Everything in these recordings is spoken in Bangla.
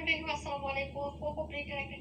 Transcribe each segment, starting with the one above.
রহিম, আসসালামু আলাইকুম। কোকো ব্রেকের একটা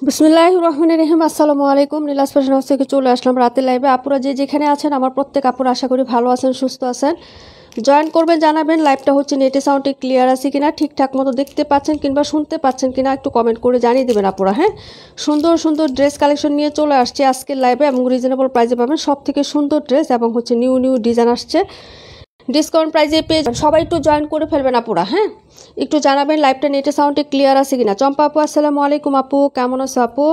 বিসমিল্লাহির রহমানির রহিম। আসসালামু আলাইকুম। নীলাজ ফ্যাশন হাউস থেকে চলে আসলাম রাতের লাইভে। আপুরা যে যেখানে আছেন, আমার প্রত্যেক আপুরা আশা করি ভালো আছেন, সুস্থ আছেন। জয়েন করবেন, জানাবেন লাইভটা হচ্ছে নেটে সাউন্ডে ক্লিয়ার আছে কিনা, ঠিকঠাক মতো দেখতে পাচ্ছেন কিংবা শুনতে পাচ্ছেন কিনা একটু কমেন্ট করে জানিয়ে দেবেন আপুরা। হ্যাঁ, সুন্দর সুন্দর ড্রেস কালেকশন নিয়ে চলে আসছে আজকের লাইভে এবং রিজনেবল প্রাইসে পাবেন সব থেকে সুন্দর ড্রেস এবং হচ্ছে নিউ নিউ ডিজাইন আসছে ডিসকাউন্ট প্রাইসে পেয়ে সবাই একটু জয়েন করে ফেলবেন আপুরা। হ্যাঁ, একটু জানাবেন লাইভটা নেটে সাউন্ডে ক্লিয়ার আছে কিনা। চম্পা আপু, আসসালামু আলাইকুম আপু, কেমন আছো আপু?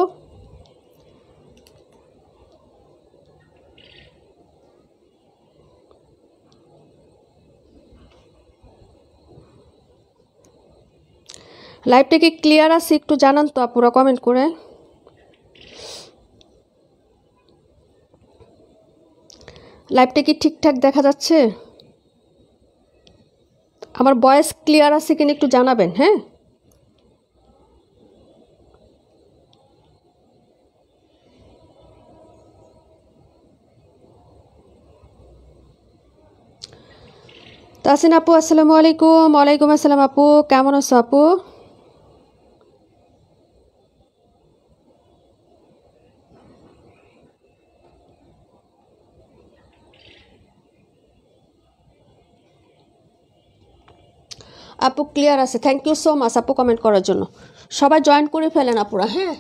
লাইভটা কি ক্লিয়ার আছে একটু জানান তো আপুরা কমেন্ট করে। লাইভটা কি ঠিকঠাক দেখা যাচ্ছে? আমার ভয়েস ক্লিয়ার আছে কিনা একটু জানাবেন। হ্যাঁ, তাসিন আপু, আসসালামু আলাইকুম। ওয়ালাইকুম আসসালাম আপু, কেমন আছো আপু? আপু ক্লিয়ার আছে, থ্যাংক ইউ সো মাচ আপু কমেন্ট করার জন্য। সবাই জয়েন করে ফেলেন আপুরা। হ্যাঁ,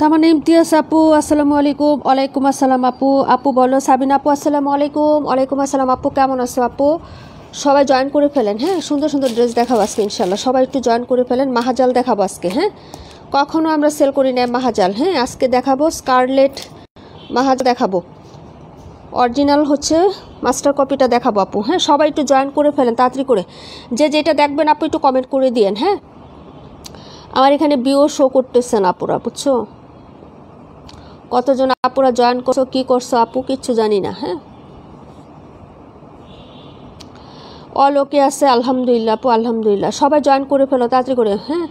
তামান ইমতিয়াজ আপু, আসসালামু আলাইকুম। ওয়ালাইকুম আসসালাম আপু। আপু বলো, সাবিনা আপু, আসসালামু আলাইকুম। ওয়ালাইকুম আসসালাম আপু, কেমন আছো আপু? সবাই জয়েন করে ফেলেন। হ্যাঁ, সুন্দর সুন্দর ড্রেস দেখাবো আজকে ইনশাল্লাহ। সবাই একটু জয়েন করে ফেলেন। মাহাজাল দেখাবো আজকে। হ্যাঁ, কখনো আমরা সেল করি না মাহাজাল। হ্যাঁ, আজকে দেখাবো স্কারলেট মাহাজাল দেখাবো। অরিজিনাল হচ্ছে মাস্টার কপিটা দেখাবো আপু। হ্যাঁ, সবাই একটু জয়েন করে ফেলেন তাড়াতাড়ি করে। যে যেটা দেখবেন আপু একটু কমেন্ট করে দিয়েন। হ্যাঁ, আমার এখানে বিও শো করতেছে না আপুরা, বুঝছো? কতজন আপুরা জয়েন করছো, কি করছো আপু কিচ্ছু জানি না। হ্যাঁ, অল ওকে আছে, আলহামদুলিল্লাহ আপু, আলহামদুলিল্লাহ। সবাই জয়েন করে ফেলো তাড়াতাড়ি করে। হ্যাঁ,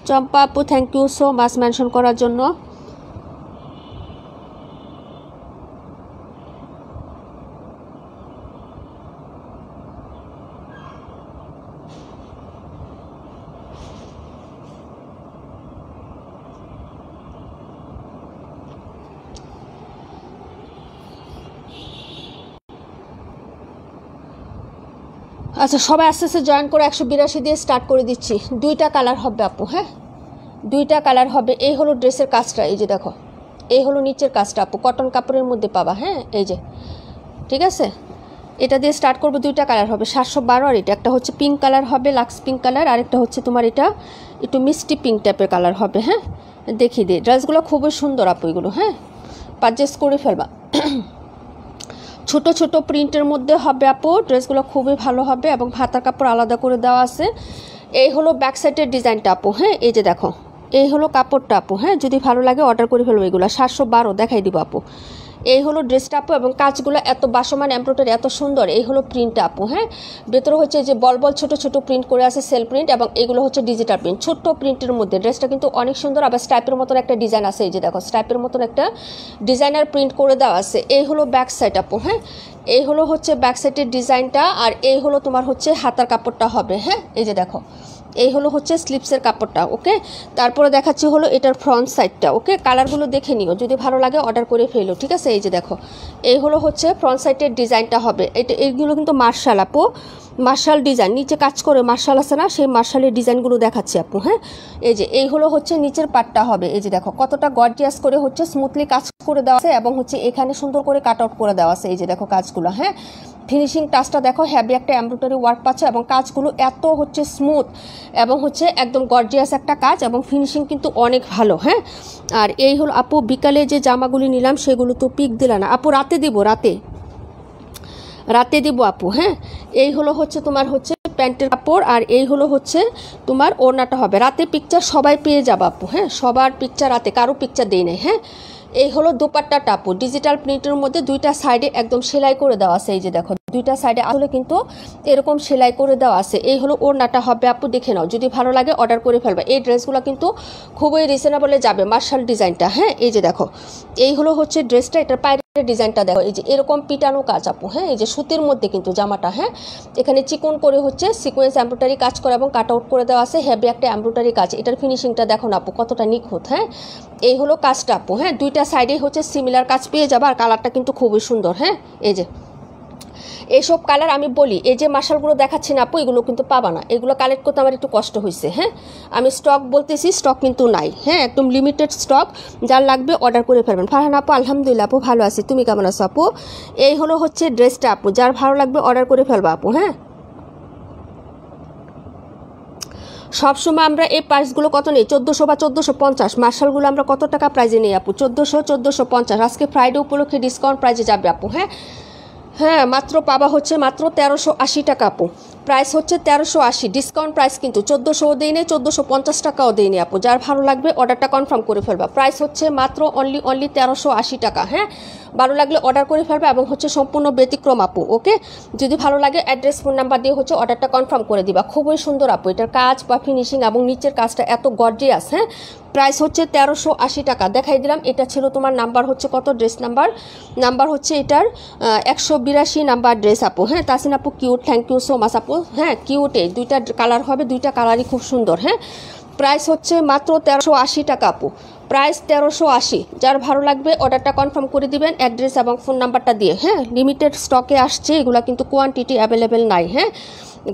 চম্পা আপু, thank you so much mention করার জন্য। আচ্ছা সবাই আস্তে আস্তে জয়েন করে 182 দিয়ে স্টার্ট করে দিচ্ছি। দুইটা কালার হবে আপু, হ্যাঁ দুইটা কালার হবে। এই হলো ড্রেসের কাজটা, এই যে দেখো এই হলো নিচের কাজটা আপু, কটন কাপড়ের মধ্যে পাবা, হ্যাঁ এই যে ঠিক আছে। এটা দিয়ে স্টার্ট করবো, দুইটা কালার হবে 712। আর এটা একটা হচ্ছে পিঙ্ক কালার হবে, লাক্স পিঙ্ক কালার, আর একটা হচ্ছে তোমার এটা একটু মিষ্টি পিঙ্ক টাইপের কালার হবে। হ্যাঁ দেখিয়ে দিই, ড্রেসগুলো খুবই সুন্দর আপু এগুলো, হ্যাঁ পারচেস করে ফেলবা। ছোট ছোট প্রিন্টের মধ্যে হবে আপু, ড্রেসগুলো খুবই ভালো হবে এবং হাতার কাপড় আলাদা করে দেওয়া আছে। এই হলো ব্যাক সাইডের ডিজাইনটা আপু, হ্যাঁ এই যে দেখো এই হলো কাপড়টা আপু, হ্যাঁ যদি ভালো লাগে অর্ডার করে ফেলবো। এগুলো 712 দেখাই দিব আপু। এই হলো ড্রেসটা আপু, এবং কাজগুলো এত বাসমান এমব্রয়ডারি এত সুন্দর। এই হলো প্রিন্ট আপু, হ্যাঁ ভেতরে হচ্ছে যে বল বল ছোট ছোট প্রিন্ট করে আছে সেল প্রিন্ট, এবং এগুলো হচ্ছে ডিজিটাল প্রিন্ট ছোট্ট প্রিন্টের মধ্যে। ড্রেসটা কিন্তু অনেক সুন্দর, আবার স্টাইপের মতন একটা ডিজাইন আছে, এই যে দেখো স্টাইপের মতন একটা ডিজাইনার প্রিন্ট করে দেওয়া আছে। এই হলো ব্যাক সাইড আপু, হ্যাঁ এই হলো হচ্ছে ব্যাক সাইডের ডিজাইনটা, আর এই হলো তোমার হচ্ছে হাতার কাপড়টা হবে, হ্যাঁ এই যে দেখো এই হলো হচ্ছে স্লিপসের কাপড়টা। ওকে তারপরে দেখাচ্ছি হলো এটার ফ্রন্ট সাইডটা। ওকে কালারগুলো দেখে নিও, যদি ভালো লাগে অর্ডার করে ফেলো, ঠিক আছে। এই যে দেখো এই হলো হচ্ছে ফ্রন্ট সাইডের ডিজাইনটা হবে। এইগুলো কিন্তু মার্শাল আপু, মার্শাল ডিজাইন, নিচে কাজ করে মার্শাল আছে না, সেই মার্শালের ডিজাইনগুলো দেখাচ্ছি আপু। হ্যাঁ এই যে এই হলো হচ্ছে নিচের পাটটা হবে, এই যে দেখো কতটা গর্জিয়াস করে হচ্ছে স্মুথলি কাজ করে দেওয়া আছে, এবং হচ্ছে এখানে সুন্দর করে কাট আউট করে দেওয়া আছে। এই যে দেখো কাজগুলো, হ্যাঁ ফিনিশিং টাচটা দেখো, হ্যাভি একটা এমব্রয়ডারি ওয়ার্ক পাচ্ছে, এবং কাজগুলো এত হচ্ছে স্মুথ এবং হচ্ছে একদম গর্জিয়াস একটা কাজ, এবং ফিনিশিং কিন্তু অনেক ভালো। হ্যাঁ আর এই হলো আপু বিকালে যে জামাগুলি নিলাম সেগুলো তো পিক দিলা না আপু, রাতে দিব, রাতে দিব আপু। হ্যাঁ এই হলো হচ্ছে তোমার হচ্ছে প্যান্টের কাপড়, আর এই হলো হচ্ছে তোমার ওড়নাটা হবে। রাতে পিকচার সবাই পেয়ে যাবে আপু, হ্যাঁ সবার পিকচার রাতে, কারো পিকচার দেই নাই। হ্যাঁ এই হলো দোপাট্টাটা আপু, ডিজিটাল প্রিন্টের মধ্যে দুইটা সাইডে একদম সেলাই করে দেওয়া আছে। এই যে দেখো দুইটা সাইডে আসলে কিন্তু এরকম সেলাই করে দেওয়া আছে। এই হলো ওড়নাটা হবে আপু, দেখে নাও, যদি ভালো লাগে অর্ডার করে ফেলবে। এই ড্রেসগুলো কিন্তু খুবই রিজনেবলে যাবে, মার্শাল ডিজাইনটা। হ্যাঁ এই যে দেখো এই হলো হচ্ছে ড্রেসটা, এটার পায়ের ডিজাইনটা দেখো, এই যে এরকম পিটানো কাজ আপু। হ্যাঁ এই যে সুতির মধ্যে কিন্তু জামাটা, হ্যাঁ এখানে চিকন করে হচ্ছে সিকোয়েন্স এমব্রয়ডারি কাজ করা এবং কাট আউট করে দেওয়া আছে, হেভি একটা এমব্রয়ডারি কাজ। এটার ফিনিশিংটা দেখো না আপু কতটা নিখুঁত। হ্যাঁ এই হলো কাজটা আপু, হ্যাঁ দুইটা সাইডে হচ্ছে সিমিলার কাজ পেয়ে যাবে, আর কালারটা কিন্তু খুবই সুন্দর। হ্যাঁ এই যে এইসব কালার আমি বলি, এই যে মার্শালগুলো দেখাচ্ছি না আপু, এগুলো কিন্তু পাবা না, এগুলো কালেক্ট করতে আমার একটু কষ্ট হয়েছে। হ্যাঁ আমি স্টক বলতেছি, স্টক কিন্তু নাই, হ্যাঁ একদম লিমিটেড স্টক, যার লাগবে অর্ডার করে ফেলবেন। ফারহান আপু আলহামদুলিল্লাহ আপু ভালো আছি, তুমি কেমন আছো আপু? এই হলো হচ্ছে ড্রেসটা আপু, যার ভালো লাগবে অর্ডার করে ফেলবা আপু। হ্যাঁ সবসময় আমরা এই প্রাইসগুলো কত নেই, 1400 বা 1450। মার্শালগুলো আমরা কত টাকা প্রাইজে নেই আপু? 1400, 1450। আজকে ফ্রাইডে উপলক্ষে ডিসকাউন্ট প্রাইজে যাবে আপু। হ্যাঁ হ্যাঁ মাত্র পাবা হচ্ছে মাত্র 1380 টাকা আপু, প্রাইস হচ্ছে 1380, ডিসকাউন্ট প্রাইস কিন্তু 1400ও দেই নেই, 1450 টাকাও দেই নেই আপু। যার ভালো লাগবে অর্ডারটা কনফার্ম করে ফেলবা, প্রাইস হচ্ছে মাত্র অনলি 1380 টাকা। হ্যাঁ ভালো লাগলে অর্ডার করে ফেলবা, এবং হচ্ছে সম্পূর্ণ ব্যতিক্রম আপু। ওকে যদি ভালো লাগে অ্যাড্রেস ফোন নাম্বার দিয়ে হচ্ছে অর্ডারটা কনফার্ম করে দিবা। খুবই সুন্দর আপু, এটার কাজ বা ফিনিশিং এবং নিচের কাজটা এত গর্জিয়াস। হ্যাঁ প্রাইস হচ্ছে 1380 টাকা, দেখাই দিলাম। এটা ছিল তোমার নাম্বার হচ্ছে কত, ড্রেস নাম্বার হচ্ছে এটার 182 নাম্বার ড্রেস আপু। হ্যাঁ তাসিন আপু cute, thank you so much আপু। হ্যাঁ কিউটে দুইটা কালার হবে, দুইটা কালারই খুব সুন্দর। হ্যাঁ প্রাইস হচ্ছে মাত্র 1380 টাকা আপু, প্রাইস 1380। যার ভালো লাগবে অর্ডারটা কনফার্ম করে দিবেন অ্যাড্রেস এবং ফোন নাম্বারটা দিয়ে। হ্যাঁ লিমিটেড স্টকে আসছে, এগুলো কিন্তু কোয়ান্টিটি অ্যাভেলেবেল নাই। হ্যাঁ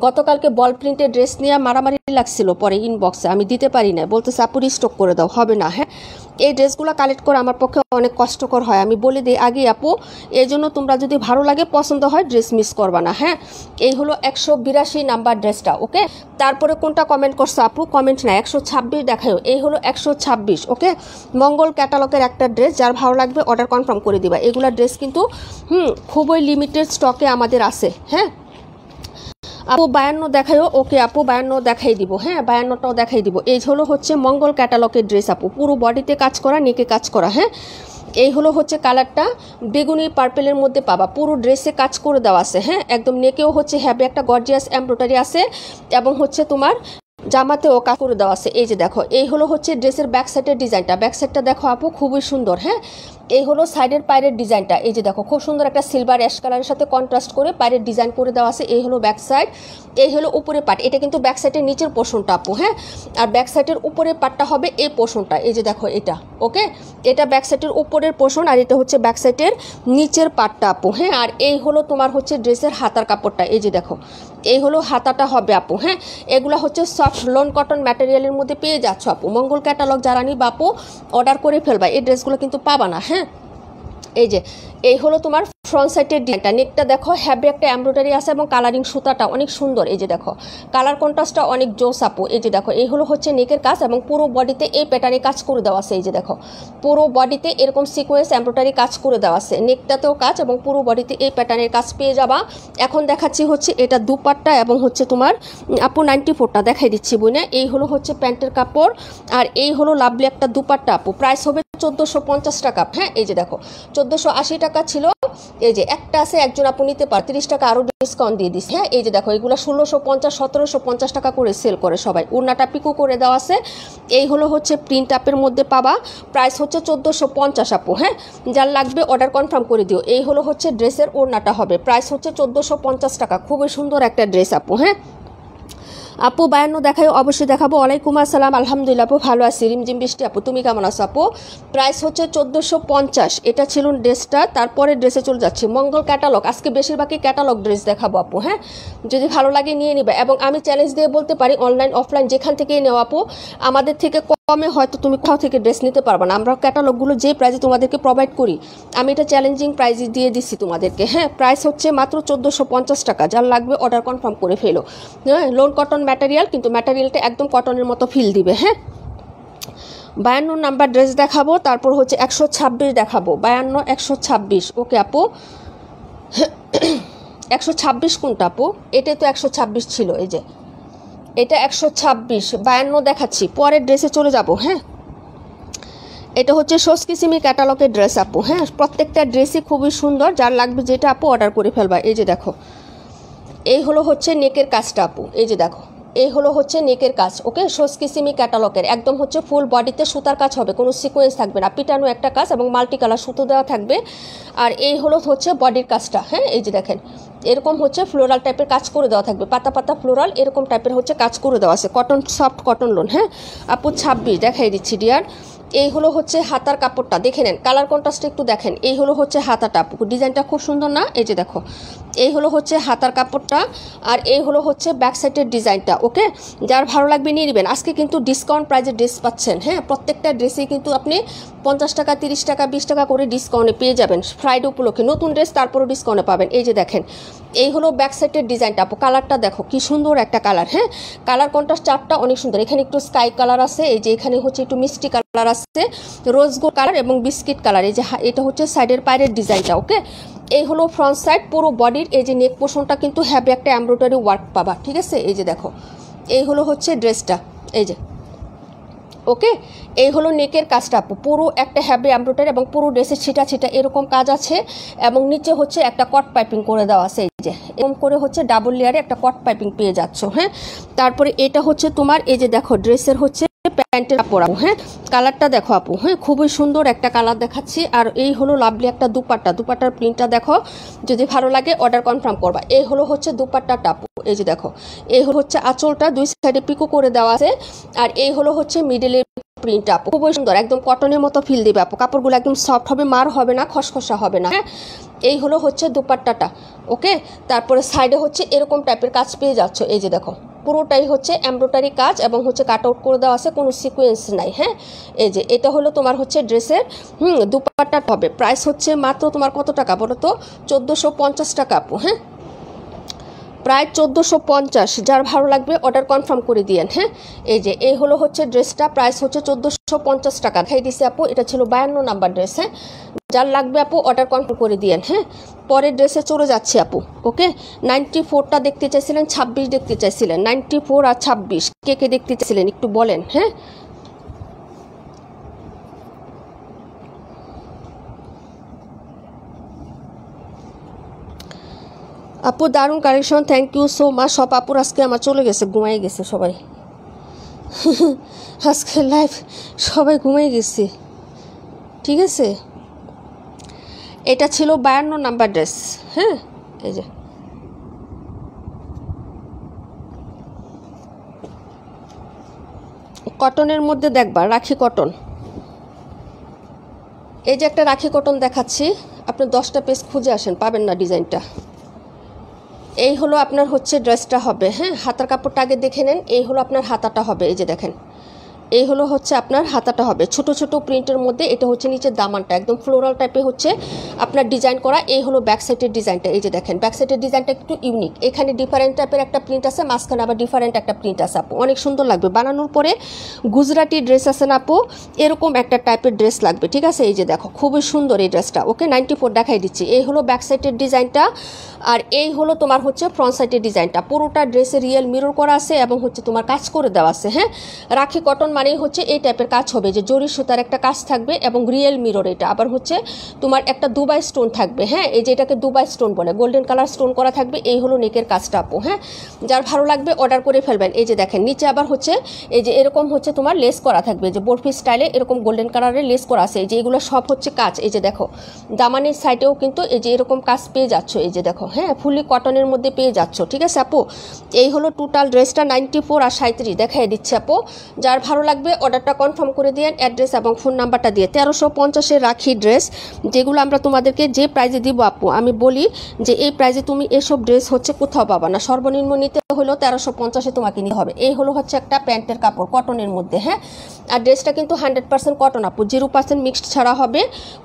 গতকালকে বল প্রিন্টের ড্রেস নিয়ে মারামারি লাগছিল, পরে ইনবক্সে আমি দিতে পারি না, বলতেছে আপু রিস্টক করে দাও, হবে না। হ্যাঁ এই ড্রেসগুলো কালেক্ট করা আমার পক্ষে অনেক কষ্টকর হয়, আমি বলে দিই আগে আপু। এই জন্য তোমরা যদি ভালো লাগে পছন্দ হয় ড্রেস মিস করবা না। হ্যাঁ এই হলো 182 নাম্বার ড্রেসটা। ওকে তারপরে কোনটা কমেন্ট করছো আপু? কমেন্ট না, 126 দেখাও। এই হলো 126। ওকে মঙ্গল ক্যাটালগের একটা ড্রেস, যার ভালো লাগবে অর্ডার কনফার্ম করে দিবা। এগুলা ড্রেস কিন্তু খুবই লিমিটেড স্টকে আমাদের আছে। হ্যাঁ আপু 52 দেখাইও। ওকে আপু 52 দেখাই দিব। হ্যাঁ 52টাও দেখাই দিব। এই হলো হচ্ছে মঙ্গল ক্যাটালগের ড্রেস আপু, পুরো বডিতে কাজ করা, নেকে কাজ করা। হ্যাঁ এই হলো হচ্ছে কালারটা, বেগুনি পার্পেলের মধ্যে পাবা, পুরো ড্রেসে কাজ করে দেওয়া আছে। হ্যাঁ একদম নেকেও হচ্ছে হ্যাভি একটা গর্জিয়াস এমব্রয়ডারি আছে, এবং হচ্ছে তোমার জামাতেও কাজ করে দেওয়া আছে। এই যে দেখো, এই হলো হচ্ছে ড্রেসের ব্যাক সাইডের ডিজাইনটা। ব্যাক সাইডটা দেখো আপু, খুবই সুন্দর। হ্যাঁ, এই হলো সাইডের পায়ের ডিজাইনটা। এই যে দেখো, খুব সুন্দর একটা সিলভার অ্যাশ কালারের সাথে কন্ট্রাস্ট করে পায়ের ডিজাইন করে দেওয়া আছে। এই হলো ব্যাক সাইড, এই হলো উপরের পার্ট। এটা কিন্তু ব্যাক সাইডের নিচের পোর্শনটা আপু। হ্যাঁ, আর ব্যাক সাইডের উপরের পার্টটা হবে এই পোর্শনটা। এই যে দেখো এটা, ওকে, এটা ব্যাক সাইডের উপরের পোর্শন, আর এটা হচ্ছে ব্যাক সাইডের নিচের পার্টটা আপু। হ্যাঁ, আর এই হলো তোমার হচ্ছে ড্রেসের হাতার কাপড়টা। এই যে দেখো, এই হলো হাতাটা হবে আপু। হ্যাঁ, এগুলো হচ্ছে সফট লোন কটন ম্যাটেরিয়ালের মধ্যে পেয়ে যাচ্ছ আপু। মঙ্গল ক্যাটালগ যারা নিবা আপু, অর্ডার করে ফেলবা, এই ড্রেসগুলো কিন্তু পাবা না। হ্যাঁ, এই যে এই হলো তোমার ফ্রন্ট সাইডের ডিজাইনটা। নেকটা দেখো, হ্যাভি একটা এমব্রয়ডারি আছে এবং কালারিং সুতাটা অনেক সুন্দর। এই যে দেখো, কালার কন্ট্রাস্টটা অনেক জোস আপু। এই যে দেখো, এই হলো হচ্ছে নেকের কাজ এবং পুরো বডিতে এই প্যাটার্নে কাজ করে দেওয়া আছে। এই যে দেখো, পুরো বডিতে এরকম সিকোয়েন্স এমব্রয়ডারি কাজ করে দেওয়া আছে। নেকটাতেও কাজ এবং পুরো বডিতে এই প্যাটার্নের কাজ পেয়ে যাবা। এখন দেখাচ্ছি হচ্ছে এটা দুপাট্টা এবং হচ্ছে তোমার আপু 94টা দেখাই দিচ্ছি বইনা। এই হলো হচ্ছে প্যান্টের কাপড়, আর এই হলো লাভলি একটা দুপাট্টা আপু। প্রাইস হবে 1450 টাকা। হ্যাঁ, এই যে দেখো, 1480 টাকা ছিল। এই যে একটা আছে, একজন আপু নিতে পারে, 30 টাকা আরও ডিসকাউন্ট দিয়ে দিচ্ছে। হ্যাঁ, এই যে দেখো, এগুলো 1650 1750 টাকা করে সেল করে সবাই। ওড়নাটা পিকো করে দেওয়া আছে। এই হলো হচ্ছে প্রিন্ট আপের মধ্যে পাবা। প্রাইস হচ্ছে 1450 আপু। হ্যাঁ, যার লাগবে অর্ডার কনফার্ম করে দিও। এই হলো হচ্ছে ড্রেসের ওড়নাটা হবে। প্রাইস হচ্ছে 1450 টাকা। খুবই সুন্দর একটা ড্রেস আপু। হ্যাঁ আপু, 52 দেখাই, অবশ্যই দেখাবো। ওয়ালাইকুম আসসালাম, আলহামদুলিল্লাহ আপু, ভালো আছি। রিমঝিম বৃষ্টি আপু, তুমি কেমন আছো আপু? প্রাইস হচ্ছে 1450। এটা ছিল ড্রেসটা। তারপরে ড্রেসে চলে যাচ্ছি মঙ্গল ক্যাটালগ। আজকে বেশিরভাগই ক্যাটালগ ড্রেস দেখাবো আপু। হ্যাঁ, যদি ভালো লাগে নিয়ে নিবে, এবং আমি চ্যালেঞ্জ দিয়ে বলতে পারি, অনলাইন অফলাইন যেখান থেকেই নেও আপু, আমাদের থেকে কমে হয়তো তুমি কোথাও থেকে ড্রেস নিতে পারবে না। আমরা ক্যাটালগুলো যে প্রাইসে তোমাদেরকে প্রোভাইড করি, আমি এটা চ্যালেঞ্জিং প্রাইসে দিয়ে দিচ্ছি তোমাদেরকে। হ্যাঁ, প্রাইস হচ্ছে মাত্র 1450 টাকা। যার লাগবে অর্ডার কনফার্ম করে ফেলো। হ্যাঁ, লোন কটন ম্যাটেরিয়াল, কিন্তু ম্যাটেরিয়ালটা একদম কটনের মতো ফিল দিবে। হ্যাঁ, 52 নাম্বার ড্রেস দেখাবো, তারপর হচ্ছে 126 দেখাবো। 52 126। ওকে আপু, 126 কোনটা আপু? এটাই তো 126 ছিল। এই যে এটা 126। 52 দেখাচ্ছি, পরের ড্রেসে চলে যাব। হ্যাঁ, এটা হচ্ছে সোসকিসিমি ক্যাটালগের ড্রেস আপু। হ্যাঁ, প্রত্যেকটা ড্রেসই খুবই সুন্দর। যার লাগবে যেটা আপু অর্ডার করে ফেলবা। এই যে দেখো, এই হলো হচ্ছে নেকের কাজটা আপু। এই যে দেখো, এই হলো হচ্ছে নেকের কাজ। ওকে, সোসকিসিমি ক্যাটালগের একদম হচ্ছে ফুল বডিতে সুতার কাজ হবে, কোনো সিকোয়েন্স থাকবে না, পিটানো একটা কাজ এবং মাল্টি কালার সুতো দেওয়া থাকবে। আর এই হলো হচ্ছে বডির কাজটা। হ্যাঁ, এই যে দেখেন, এরকম হচ্ছে ফ্লোরাল টাইপের কাজ করে দেওয়া থাকবে, পাতা পাতা ফ্লোরাল এরকম টাইপের হচ্ছে কাজ করে দেওয়া আছে। Cotton, soft cotton loan. হ্যাঁ আপু, 26 দেখাই দিচ্ছি ডিয়ার। এই হলো হচ্ছে হাতার কাপড়টা, দেখে নেন, কালার কন্ট্রাস্ট একটু দেখেন। এই হলো হচ্ছে হাতাটা আপু, ডিজাইনটা খুব সুন্দর না? এই যে দেখো, এই হলো হচ্ছে হাতার কাপড়টা, আর এই হলো হচ্ছে ব্যাক সাইডের ডিজাইনটা। ওকে, যার ভালো লাগবে নিয়ে নেবেন। আজকে কিন্তু ডিসকাউন্ট প্রাইজে ড্রেস পাচ্ছেন। হ্যাঁ, প্রত্যেকটা ড্রেসেই কিন্তু আপনি 50 টাকা 30 টাকা 20 টাকা করে ডিসকাউন্টে পেয়ে যাবেন। ফ্রাইডে উপলক্ষে নতুন ড্রেস, তারপরও ডিসকাউন্টে পাবেন। এই যে দেখেন, এই হলো ব্যাক সাইডের ডিজাইনটা আপু। কালারটা দেখো কি সুন্দর একটা কালার। হ্যাঁ, কালার কন্ট্রাস্ট চারটা অনেক সুন্দর। এখানে একটু স্কাই কালার আছে, এই যে এখানে হচ্ছে একটু মিষ্টি কালার আছে, রোজ গোল্ড কালার এবং বিস্কিট কালার। এই যে এটা হচ্ছে সাইডের পায়ের ডিজাইনটা। ওকে, এই হলো ফ্রন্ট সাইড। পুরো বডির এই যে নেক পোর্শনটা কিন্তু হ্যাভি একটা এমব্রয়ডারি ওয়ার্ক পাবা। ঠিক আছে, এই যে দেখো, এই হলো হচ্ছে ড্রেসটা। এই যে ওকে, এই হলো নেকের কাজটা আপু, পুরো একটা হ্যাভি এমব্রয়ডারি এবং পুরো ড্রেসের ছিটা ছিটা এরকম কাজ আছে, এবং নিচে হচ্ছে একটা কট পাইপিং করে দেওয়া আছে। এই যে এরকম করে হচ্ছে ডাবল লেয়ারে একটা কট পাইপিং পেয়ে যাচ্ছ। হ্যাঁ, তারপরে এটা হচ্ছে তোমার এই যে দেখো ড্রেসের হচ্ছে প্যান্টের কাপড় আপু। হ্যাঁ, কালারটা দেখো আপু। হ্যাঁ, খুবই সুন্দর একটা কালার দেখাচ্ছি। আর এই হলো লাভলি একটা দুপাট্টা, দুপাট্টার প্রিন্টটা দেখো, যদি ভালো লাগে অর্ডার কনফার্ম করবা। এই হলো হচ্ছে দুপাট্টাটা আপু। এই যে দেখো, এই হলো হচ্ছে আঁচলটা, দুই সাইডে পিকো করে দেওয়া আছে, আর এই হলো হচ্ছে মিডলে প্রিন্ট আপু, খুবই সুন্দর, একদম কটনের মতো ফিল দিবে আপু। কাপড়গুলো একদম সফট হবে, মার হবে না, খসখসা হবে না। হ্যাঁ, এই হলো হচ্ছে দুপাট্টাটা। ওকে, তারপরে সাইডে হচ্ছে এরকম টাইপের কাজ পেয়ে যাচ্ছ। এই যে দেখো, পুরোটাই হচ্ছে এমব্রয়ডারি কাজ এবং হচ্ছে কাট আউট করে দেওয়া আছে, কোনো সিকোয়েন্স নাই। হ্যাঁ, এই যে এটা হলো তোমার হচ্ছে ড্রেসের দুপাট্টা হবে। প্রাইস হচ্ছে মাত্র তোমার কত টাকা বলো তো? 1450 টাকা আপু। হ্যাঁ, প্রায় 1450। যার ভালো লাগবে অর্ডার কনফার্ম করে দিয়েন। হ্যাঁ, এই যে এই হলো হচ্ছে ড্রেসটা, প্রাইস হচ্ছে 1450 টাকা। খাই দিছে আপু, এটা ছিল 52 নাম্বার ড্রেস। হ্যাঁ, যার লাগবে আপু অর্ডার কনফার্ম করে দিয়েন। হ্যাঁ, পরের ড্রেসে চলে যাচ্ছে আপু। ওকে, 94টা দেখতে চাইছিলেন, 26 দেখতে চাইছিলেন, 94 আর 26 কে কে দেখতে চাইছিলেন একটু বলেন। হ্যাঁ, আপু দারুণ collection, thank you so much. সব আপুর আজকে আমার চলে গেছে, ঘুমাই গেছে সবাই। আজকে লাইভ সবাই ঘুমিয়ে গেছি, ঠিক আছে। এটা ছিল 52 নাম্বার ড্রেস। হ্যাঁ, এই যে কটনের মধ্যে দেখবা, রাখি কটন। এই যে একটা রাখি কটন দেখাচ্ছি, আপনি 10টা পেজ খুঁজে আসেন, পাবেন না ডিজাইনটা। এই হলো আপনার হচ্ছে ড্রেসটা হবে। হ্যাঁ, হাতার কাপড়টা আগে দেখে নেন। এই হলো আপনার হাতাটা হবে, এই যে দেখেন, এই হলো হচ্ছে আপনার হাতাটা হবে ছোট ছোট প্রিন্টের মধ্যে। এটা হচ্ছে নিচের দামানটা একদম ফ্লোরাল টাইপে হচ্ছে আপনার ডিজাইন করা। এই হলো ব্যাক সাইডের ডিজাইনটা, এই যে দেখেন ব্যাক সাইডের ডিজাইনটা একটু ইউনিক। এখানে ডিফারেন্ট টাইপের একটা প্রিন্ট আছে, মাঝখানে আবার ডিফারেন্ট একটা প্রিন্ট আছে আপু, অনেক সুন্দর লাগবে। বানানোর পরে গুজরাটি ড্রেস আছে না আপু, এরকম একটা টাইপের ড্রেস লাগবে, ঠিক আছে। এই যে দেখো খুবই সুন্দর এই ড্রেসটা। ওকে, 94 দেখাই দিচ্ছি। এই হলো ব্যাক সাইডের ডিজাইনটা, আর এই হলো তোমার হচ্ছে ফ্রন্ট সাইডের ডিজাইনটা। পুরোটা ড্রেসে রিয়েল মিরর করা আছে এবং হচ্ছে তোমার কাজ করে দেওয়া আছে। হ্যাঁ, রাখি কটন মানেই হচ্ছে এই টাইপের কাজ হবে, যে জরি সুতার একটা কাজ থাকবে এবং রিয়েল মিরর। এটা আবার হচ্ছে তোমার একটা দুবাই স্টোন থাকবে। হ্যাঁ, এই যে এটাকে দুবাই স্টোন বলে, গোল্ডেন কালার স্টোন করা থাকবে। এই হলো নেকের কাজটা আপু। হ্যাঁ, যার ভালো লাগবে অর্ডার করে ফেলবেন। এই যে দেখেন নিচে আবার হচ্ছে এই যে এরকম হচ্ছে তোমার লেস করা থাকবে, যে বরফি স্টাইলে এরকম গোল্ডেন কালারের লেস করা আছে। এই যে এগুলো সব হচ্ছে কাজ। এই যে দেখো দামানের সাইডেও কিন্তু এই যে এরকম কাজ পেয়ে যাচ্ছ, এই যে দেখো। হ্যাঁ, ফুলি কটনের মধ্যে পেয়ে যাচ্ছ, ঠিক আছে আপু। এই হলো টোটাল ড্রেসটা 94 আর 37 দেখাই দিচ্ছে আপু। যার ভালো লাগবে অর্ডারটা কনফার্ম করে দিয়েন, অ্যাড্রেস এবং ফোন নাম্বারটা দিয়ে। 1350-এর রাখি ড্রেস, যেগুলো আমরা তোমাদেরকে যে প্রাইজে দিব আপু, আমি বলি যে এই প্রাইজে তুমি এসব ড্রেস হচ্ছে কোথাও পাবা না। সর্বনিম্ন নিতে হলো 1350-এ তোমাকে নিতে হবে। এই হলো হচ্ছে একটা প্যান্টের কাপড় কটনের মধ্যে। হ্যাঁ, আর ড্রেসটা কিন্তু 100% কটন আপু, 0% মিক্সড ছাড়া হবে,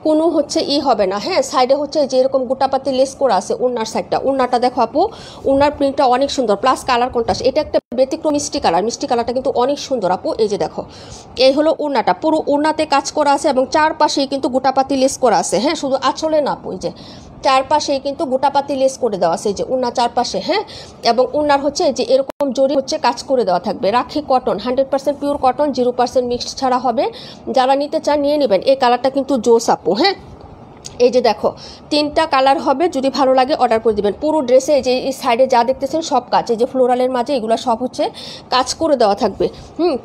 কোনো হচ্ছে হবে না। হ্যাঁ, সাইডে হচ্ছে যে এরকম গোটাপাতি লেস করা আছে। ওনার সাইডটা, ওনাটা দেখো আপু, ওনার প্রিন্টটা অনেক সুন্দর, প্লাস কালার কন্ট্রাস্ট। এটা একটা ব্যতিক্রম মিষ্টি কালার, মিষ্টি কালারটা কিন্তু অনেক সুন্দর আপু। এই যে দেখো, এই হলো ওড়নাটা, পুরো ওড়নাতে কাজ করা আছে এবং চারপাশেই কিন্তু গোটাপাতি লেস করা আছে। হ্যাঁ, শুধু আঁচলে না আপু, এই যে চারপাশেই কিন্তু গোটাপাতি লেস করে দেওয়া আছে, এই যে ওড়না চারপাশে। হ্যাঁ, এবং ওড়নার হচ্ছে যে এরকম জরি হচ্ছে কাজ করে দেওয়া থাকবে। রাখি কটন, 100% পিওর কটন, 0% মিক্সড ছাড়া হবে। যারা নিতে চান নিয়ে নেবেন। এই কালারটা কিন্তু জোস আপু। হ্যাঁ, এই যে দেখো 3টা কালার হবে, যদি ভালো লাগে অর্ডার করে দিবেন। পুরো ড্রেসে এই যে এই সাইডে যা দেখতেছেন সব কাজ, এই যে ফ্লোরালের মাঝে এগুলো সব হচ্ছে কাজ করে দেওয়া থাকবে।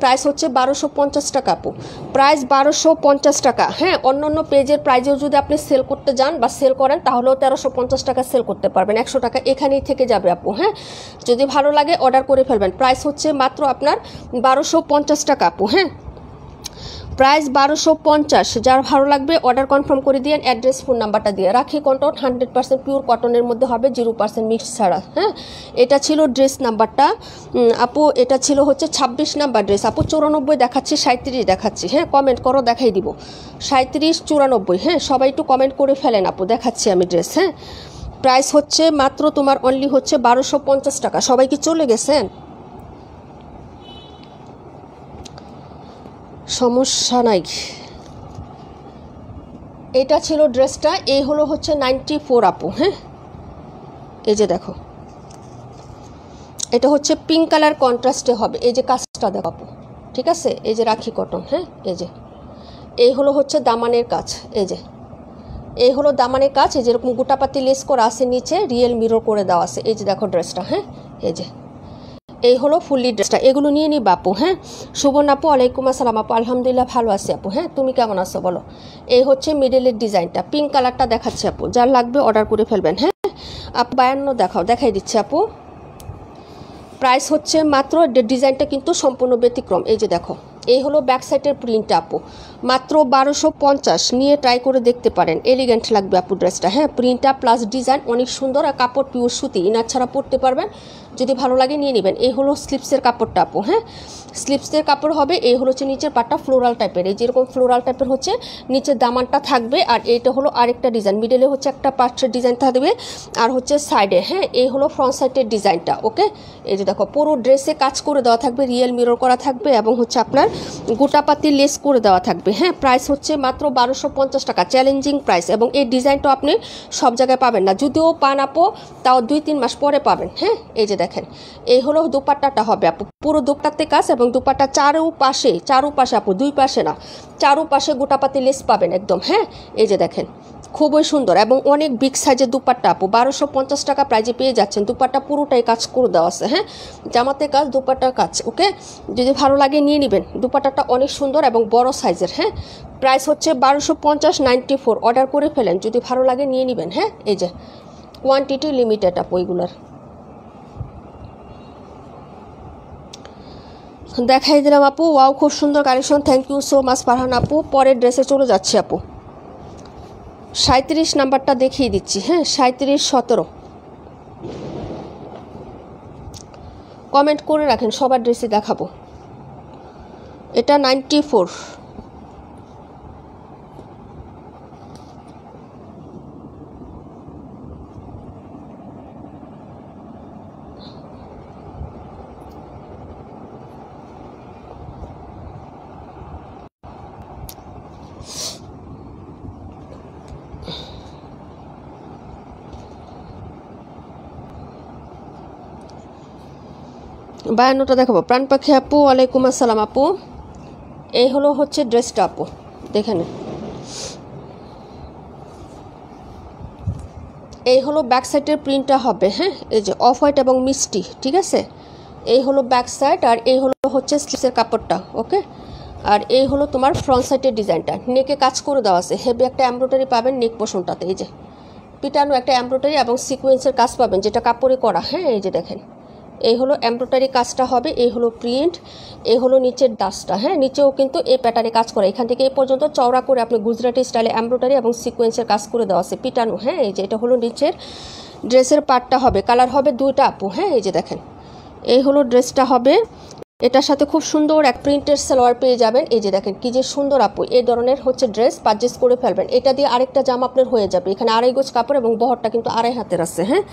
প্রাইস হচ্ছে 1250 টাকা আপু, প্রাইস 1250 টাকা। হ্যাঁ, অন্য পেজের প্রাইজেও যদি আপনি সেল করতে যান বা সেল করেন তাহলেও 1350 টাকা সেল করতে পারবেন, 100 টাকা এখানেই থেকে যাবে আপু। হ্যাঁ, যদি ভালো লাগে অর্ডার করে ফেলবেন। প্রাইস হচ্ছে মাত্র আপনার 1250 টাকা আপু। হ্যাঁ, প্রাইস 1250। যার ভালো লাগবে অর্ডার কনফার্ম করে দিয়েন, অ্যাড্রেস ফোন নাম্বারটা দিয়ে। রাখি কটন 100% পিওর কটনের মধ্যে হবে, 0% মিক্স ছাড়া। হ্যাঁ, এটা ছিল ড্রেস নাম্বারটা আপু। এটা ছিল হচ্ছে 26 নাম্বার ড্রেস আপু। 94 দেখাচ্ছি, 37 দেখাচ্ছি। হ্যাঁ, কমেন্ট করো, দেখাই দিব 37 94। হ্যাঁ, সবাই একটু কমেন্ট করে ফেলেন আপু, দেখাচ্ছি আমি ড্রেস। হ্যাঁ, প্রাইস হচ্ছে মাত্র তোমার অনলি হচ্ছে 1250 টাকা। সবাই কি চলে গেছেন? সমস্যা নাই। এটা ছিল ড্রেসটা। এই হলো হচ্ছে 94 আপু। হ্যাঁ, এই যে দেখো, এটা হচ্ছে পিঙ্ক কালার কন্ট্রাস্টে হবে। এই যে কাজটা দেখো আপু, ঠিক আছে। এই যে রাখি কটন। হ্যাঁ, এই যে এই হলো হচ্ছে দামানের কাজ। এই যে এই হলো দামানের কাজ। এই যেরকম গোটাপাতি লেস করা আছে, নিচে রিয়েল মিরর করে দেওয়া আছে। এই যে দেখো ড্রেসটা। হ্যাঁ, এই যে এই হলো ফুললি ড্রেসটা। এগুলো নিয়ে নিবা আপু। হ্যাঁ, সুবর্ণ আপু ওয়ালাইকুম আসসালাম আপু, আলহামদুলিল্লাহ ভালো আছি আপু। হ্যাঁ, তুমি কেমন আছো বলো। এই হচ্ছে মিডলের ডিজাইনটা, পিঙ্ক কালারটা দেখাচ্ছে আপু, যার লাগবে অর্ডার করে ফেলবেন। হ্যাঁ আপু, 52 দেখাই দিচ্ছে আপু। প্রাইস হচ্ছে মাত্র, ডিজাইনটা কিন্তু সম্পূর্ণ ব্যতিক্রম। এই যে দেখো, এই হলো ব্যাক সাইডের প্রিন্টটা আপু, মাত্র 1250 নিয়ে ট্রাই করে দেখতে পারেন। এলিগেন্ট লাগবে আপু ড্রেসটা। হ্যাঁ, প্রিন্টটা প্লাস ডিজাইন অনেক সুন্দর, আর কাপড় পিওর সুতি, ইনার ছাড়া পরতে পারবেন। যদি ভালো লাগে নিয়ে নেবেন। এই হলো স্লিপসের কাপড়টা আপু। হ্যাঁ, স্লিপসের কাপড় হবে। এই হলো হচ্ছে নিচের পাটটা ফ্লোরাল টাইপের, এই যেরকম ফ্লোরাল টাইপের হচ্ছে নিচের দামানটা থাকবে। আর এইটা হলো আরেকটা ডিজাইন, মিডলে হচ্ছে একটা পার্টের ডিজাইন থাকবে আর হচ্ছে সাইডে। হ্যাঁ, এই হলো ফ্রন্ট সাইডের ডিজাইনটা। ওকে, এই যে দেখো পুরো ড্রেসে কাজ করে দেওয়া থাকবে, রিয়েল মিরর করা থাকবে এবং হচ্ছে আপনার গোটাপাতি লেস করে দেওয়া থাকবে। হ্যাঁ, প্রাইস হচ্ছে মাত্র 1250 টাকা, চ্যালেঞ্জিং প্রাইস। এবং এই ডিজাইনটা আপনি সব জায়গায় পাবেন না, যদিও পান আপু তাও 2-3 মাস পরে পাবেন। হ্যাঁ, এই যে দেখেন, এই হলো দুপাট্টাটা হবে আপু, পুরো দুপাট্টাতে কাজ এবং দুপাট্টা চারুপাশে আপু, 2 পাশে না, চারুপাশে গোটাপাতি লেস পাবেন একদম। হ্যাঁ, এই যে দেখেন খুবই সুন্দর এবং অনেক বিগ সাইজের দুপাট্টা আপু 1250 টাকা প্রাইজে পেয়ে যাচ্ছেন। দুপাট্টা পুরোটাই কাজ করে দেওয়া আছে, হ্যাঁ, জামাতে কাজ, দুপাট্টার কাজ। ওকে, যদি ভালো লাগে নিয়ে নেবেন। দুপাট্টাটা অনেক সুন্দর এবং বড় সাইজের, হ্যাঁ। প্রাইস হচ্ছে 1250, 94। অর্ডার করে ফেলেন, যদি ভালো লাগে নিয়ে নেবেন, হ্যাঁ। এই যে কোয়ান্টিটি লিমিটেড আপু এগুলার। দেখাই দিলাম আপু, ওয়াও খুব সুন্দর collection. Thank you so much Farhan আপু। পরের ড্রেসে চলে যাচ্ছি আপু। 37 নাম্বারটা দেখিয়ে দিচ্ছি, হ্যাঁ, 37, 17। কমেন্ট করে রাখেন, সবার ড্রেসে দেখাবো। এটা 94। বায়ান্নটা দেখাবো। প্রাণ পাখি আপু, ওয়ালাইকুম আসসালাম আপু। এই হলো হচ্ছে ড্রেসটা আপু, দেখে নেন। এই হলো ব্যাক সাইডের প্রিন্টটা হবে, হ্যাঁ। এই যে অফ হোয়াইট এবং মিষ্টি, ঠিক আছে। এই হলো ব্যাক সাইড, আর এই হলো হচ্ছে স্লিভসের কাপড়টা। ওকে, আর এই হলো তোমার ফ্রন্ট সাইডের ডিজাইনটা। নেকে কাজ করে দেওয়া আছে, হেভি একটা এমব্রয়ডারি পাবেন নেক পোর্শনটাতে। এই যে পিটানো একটা এমব্রয়ডারি এবং সিকোয়েন্সের কাজ পাবেন, যেটা কাপড়ে করা, হ্যাঁ। এই যে দেখেন, এই হলো এমব্রয়ডারি কাজটা হবে, এই হলো প্রিন্ট, এই হলো নিচের ডাস্টটা, হ্যাঁ। নিচেও কিন্তু এই প্যাটার্নে কাজ করে, এখান থেকে এই পর্যন্ত চওড়া করে আপনি গুজরাটি স্টাইলে এমব্রয়ডারি এবং সিকোয়েন্সের কাজ করে দেওয়া আছে, পিটানো, হ্যাঁ। এই যে এটা হলো নিচের ড্রেসের পার্টটা হবে। কালার হবে দুইটা আপু, হ্যাঁ। এই যে দেখেন, এই হলো ড্রেসটা হবে। এটার সাথে খুব সুন্দর এক প্রিন্টের সালোয়ার পেয়ে যাবেন। এই যে দেখেন কি যে সুন্দর আপু, এই ধরনের হচ্ছে ড্রেস পারচেস করে ফেলবেন। এটা দিয়ে আরেকটা জামা আপনার হয়ে যাবে। এখানে 2.5 গজ কাপড় এবং বহরটা কিন্তু 2.5 হাতের আছে, হ্যাঁ।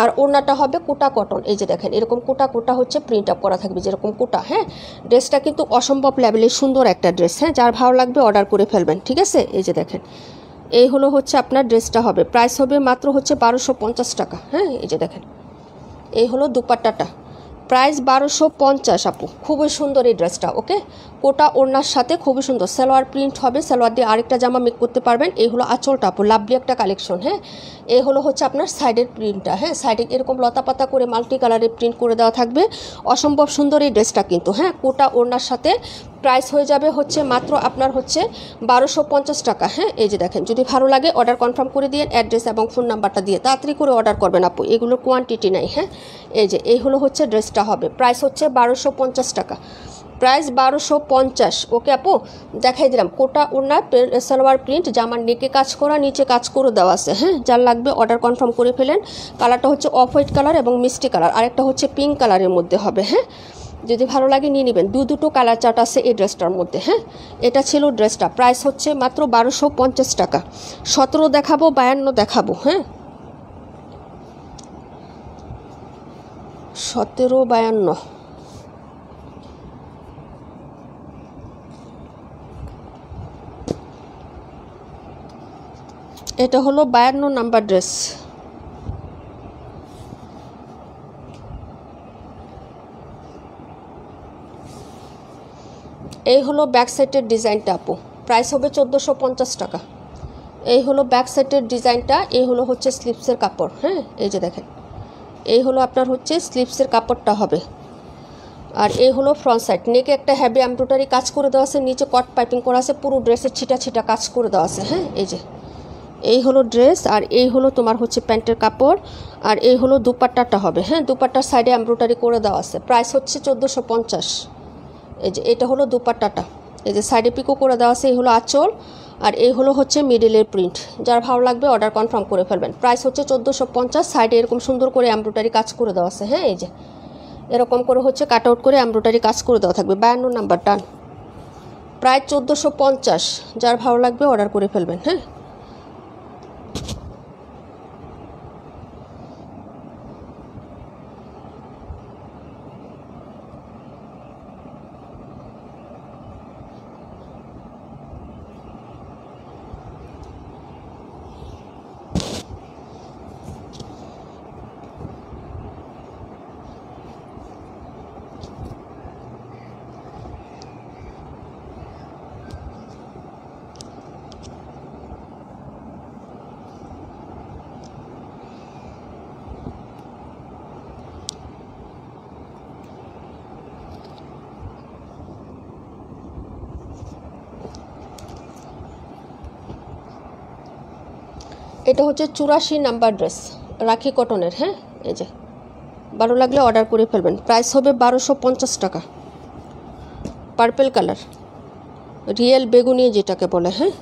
আর ওড়নাটা হবে কোটা কটন। এই যে দেখেন এরকম কোটা কোটা হচ্ছে প্রিন্ট আপ করা থাকবে, যেরকম কোটা, হ্যাঁ। ড্রেসটা কিন্তু অসম্ভব লেভেলের সুন্দর একটা ড্রেস, হ্যাঁ। যার ভালো লাগবে অর্ডার করে ফেলবেন, ঠিক আছে। এই যে দেখেন, এই হলো হচ্ছে আপনার ড্রেসটা হবে। প্রাইস হবে মাত্র হচ্ছে 1250 টাকা, হ্যাঁ। এই যে দেখেন, এই হলো দুপাট্টাটা, প্রাইস 1250 আপু। খুবই সুন্দর এই ড্রেসটা। ওকে, কোটা ওড়নার সাথে খুবই সুন্দর সালোয়ার প্রিন্ট হবে, সালোয়ার দিয়ে আরেকটা জামা মেক করতে পারবেন। এই হলো আঁচলটা আপু, লাভলি একটা কালেকশন, হ্যাঁ। এই হলো হচ্ছে আপনার সাইডের প্রিন্টটা, হ্যাঁ। সাইডে এরকম লতা পাতা করে মাল্টি কালারের প্রিন্ট করে দেওয়া থাকবে। অসম্ভব সুন্দর এই ড্রেসটা কিন্তু, হ্যাঁ। কোটা ওড়নার সাথে প্রাইস হয়ে যাবে হচ্ছে মাত্র আপনার হচ্ছে 1250 টাকা, হ্যাঁ। এই যে দেখেন, যদি ভালো লাগে অর্ডার কনফার্ম করে দিয়ে অ্যাড্রেস এবং ফোন নাম্বারটা দিয়ে তাড়াতাড়ি করে অর্ডার করবেন আপু, এগুলোর কোয়ান্টিটি নাই, হ্যাঁ। এই যে এই হলো হচ্ছে ড্রেসটা হবে। প্রাইস হচ্ছে 1250 টাকা, প্রাইস 1250। ওকে আপু, দেখাই দিলাম কোটা ওড়না সালোয়ার প্রিন্ট, জামার নেকে কাজ করা, নিচে কাজ করে দেওয়া আছে, হ্যাঁ। যার লাগবে অর্ডার কনফার্ম করে ফেলেন। কালারটা হচ্ছে অফ হোয়াইট কালার এবং মিষ্টি কালার, আরেকটা হচ্ছে পিঙ্ক কালারের মধ্যে হবে, হ্যাঁ। যদি ভালো লাগে নিয়ে নেবেন। দুটো কালার চার্ট আছে এই ড্রেসটার মধ্যে, হ্যাঁ। এটা ছিল ড্রেসটা, প্রাইস হচ্ছে মাত্র 1250 টাকা। 17 দেখাবো, 52 দেখাবো, হ্যাঁ। 17, 52। এটা হলো 52 নাম্বার ড্রেস। এই হলো ব্যাক সাইডের ডিজাইনটা আপু, প্রাইস হবে 1450 টাকা। এই হলো ব্যাক সাইডের ডিজাইনটা, এই হলো হচ্ছে স্লিভসের কাপড়, হ্যাঁ। এই যে দেখেন, এই হলো আপনার হচ্ছে স্লিভসের কাপড়টা হবে। আর এই হলো ফ্রন্ট সাইড, নেকে একটা হেভি এমব্রয়ডারি কাজ করে দেওয়া আছে, নিচে কট পাইপিং করা আছে, পুরো ড্রেসের ছিটা ছিটা কাজ করে দেওয়া আছে, হ্যাঁ। এই যে এই হলো ড্রেস, আর এই হলো তোমার হচ্ছে প্যান্টের কাপড়, আর এই হলো দুপাট্টাটা হবে, হ্যাঁ। দুপাট্টার সাইডে এমব্রয়ডারি করে দেওয়া আছে, প্রাইস হচ্ছে 1450। এই যে এটা হলো দুপাট্টাটা, এই যে সাইডে পিকো করে দেওয়া আছে। এই হলো আঁচল, আর এই হলো হচ্ছে মিডিলের প্রিন্ট। যার ভালো লাগবে অর্ডার কনফার্ম করে ফেলবেন। প্রাইস হচ্ছে 1450। সাইডে এরকম সুন্দর করে এমব্রয়ডারি কাজ করে দেওয়া আছে, হ্যাঁ। এই যে এরকম করে হচ্ছে কাট আউট করে এমব্রয়ডারি কাজ করে দেওয়া থাকবে। 52 নাম্বার টান, প্রায় 1450। যার ভালো লাগবে অর্ডার করে ফেলবেন, হ্যাঁ। এটা হচ্ছে 84 নাম্বার ড্রেস, রাখি কটনের। হ্যাঁ, এই যে ভালো লাগলে অর্ডার করে ফেলবেন। প্রাইস হবে 1250 টাকা। পার্পল কালার, রিয়েল বেগুনি যেটাকে বলে। হ্যাঁ,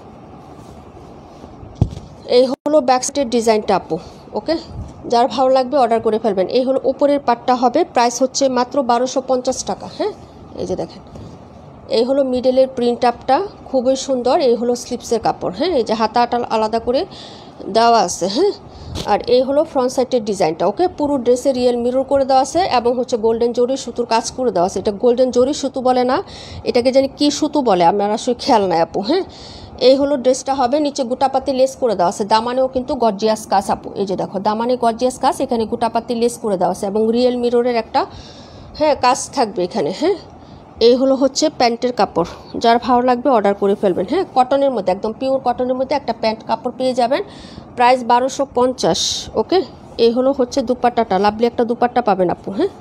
এই হলো ব্যাক সাইডের ডিজাইনটা আপু। ওকে, যার ভালো লাগবে অর্ডার করে ফেলবেন। এই হলো উপরের পাটটা হবে, প্রাইস হচ্ছে মাত্র 1250 টাকা। হ্যাঁ, এই যে দেখেন, এই হলো মিডলের প্রিন্ট আপটা, খুবই সুন্দর। এই হলো স্লিপসের কাপড়। হ্যাঁ, এই যে হাতাটা আলাদা করে দেওয়া আছে। হ্যাঁ, আর এই হলো ফ্রন্ট সাইডের ডিজাইনটা। ওকে, পুরো ড্রেসে রিয়েল মিরর করে দেওয়া আছে এবং হচ্ছে গোল্ডেন জরি সুতোর কাজ করে দেওয়া আছে। এটা গোল্ডেন জরি সুতো বলে না, এটাকে জানি কি সুতো বলে, আপনারা আসলে খেয়াল নাই আপু। হ্যাঁ, এই হলো ড্রেসটা হবে, নিচে গোটাপাতি লেস করে দেওয়া আছে। দামানেও কিন্তু গর্জিয়াস কাজ আপু, এই যে দেখো দামানে গর্জিয়াস কাজ, এখানে গোটাপাতি লেস করে দেওয়া আছে এবং রিয়েল মিররের একটা কাজ থাকবে এখানে। হ্যাঁ, এই হলো হচ্ছে প্যান্টের কাপড়, যার ভালো লাগবে অর্ডার করে ফেলবেন। হ্যাঁ, কটনের মধ্যে, একদম পিওর কটনের মধ্যে একটা প্যান্ট কাপড় পেয়ে যাবেন, প্রাইস 1250। ওকে, এই হলো হচ্ছে দুপাট্টাটা, লাভলি একটা দুপাট্টা পাবেন আপু। হ্যাঁ,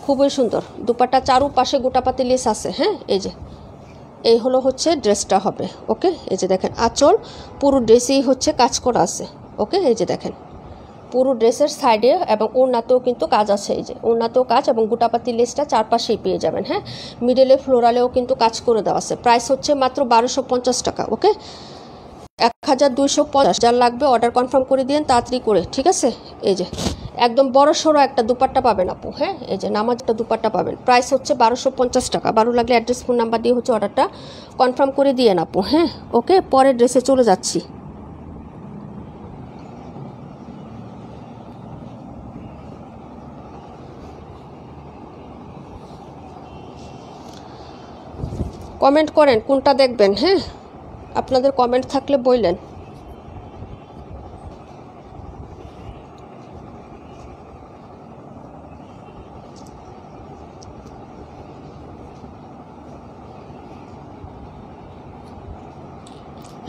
খুবই সুন্দর দুপাট্টা, চারুপাশে গোটাপাতি লেস আছে। হ্যাঁ, এই হলো হচ্ছে ড্রেসটা হবে। ওকে, এই যে দেখেন আঁচল, পুরো ড্রেসেই হচ্ছে কাজ করা আছে। ওকে, এই যে দেখেন পুরো ড্রেসের সাইডে এবং ওড়নাতেও কিন্তু কাজ আছে। এই যে ওড়নাতেও কাজ এবং গোটাপাতি লেসটা চারপাশেই পেয়ে যাবেন। হ্যাঁ, মিডলে ফ্লোরালেও কিন্তু কাজ করে দেওয়া আছে। প্রাইস হচ্ছে মাত্র 1250 টাকা। ওকে, 1250। যার লাগবে অর্ডার কনফার্ম করে দিন তাড়াতাড়ি করে, ঠিক আছে। এই যে একদম বড় সড়ো একটা দুপাট্টা পাবেন আপু। হ্যাঁ, এই যে নামাজ একটা দুপাট্টা পাবেন, প্রাইস হচ্ছে 1250 টাকা। ভালো লাগলে অ্যাড্রেস ফোন নাম্বার দিয়ে হচ্ছে অর্ডারটা কনফার্ম করে দিয়ে আপু। হ্যাঁ, ওকে, পরের ড্রেসে চলে যাচ্ছি। কমেন্ট করেন কোনটা দেখবেন। হ্যাঁ, আপনাদের কমেন্ট থাকলে বললেন।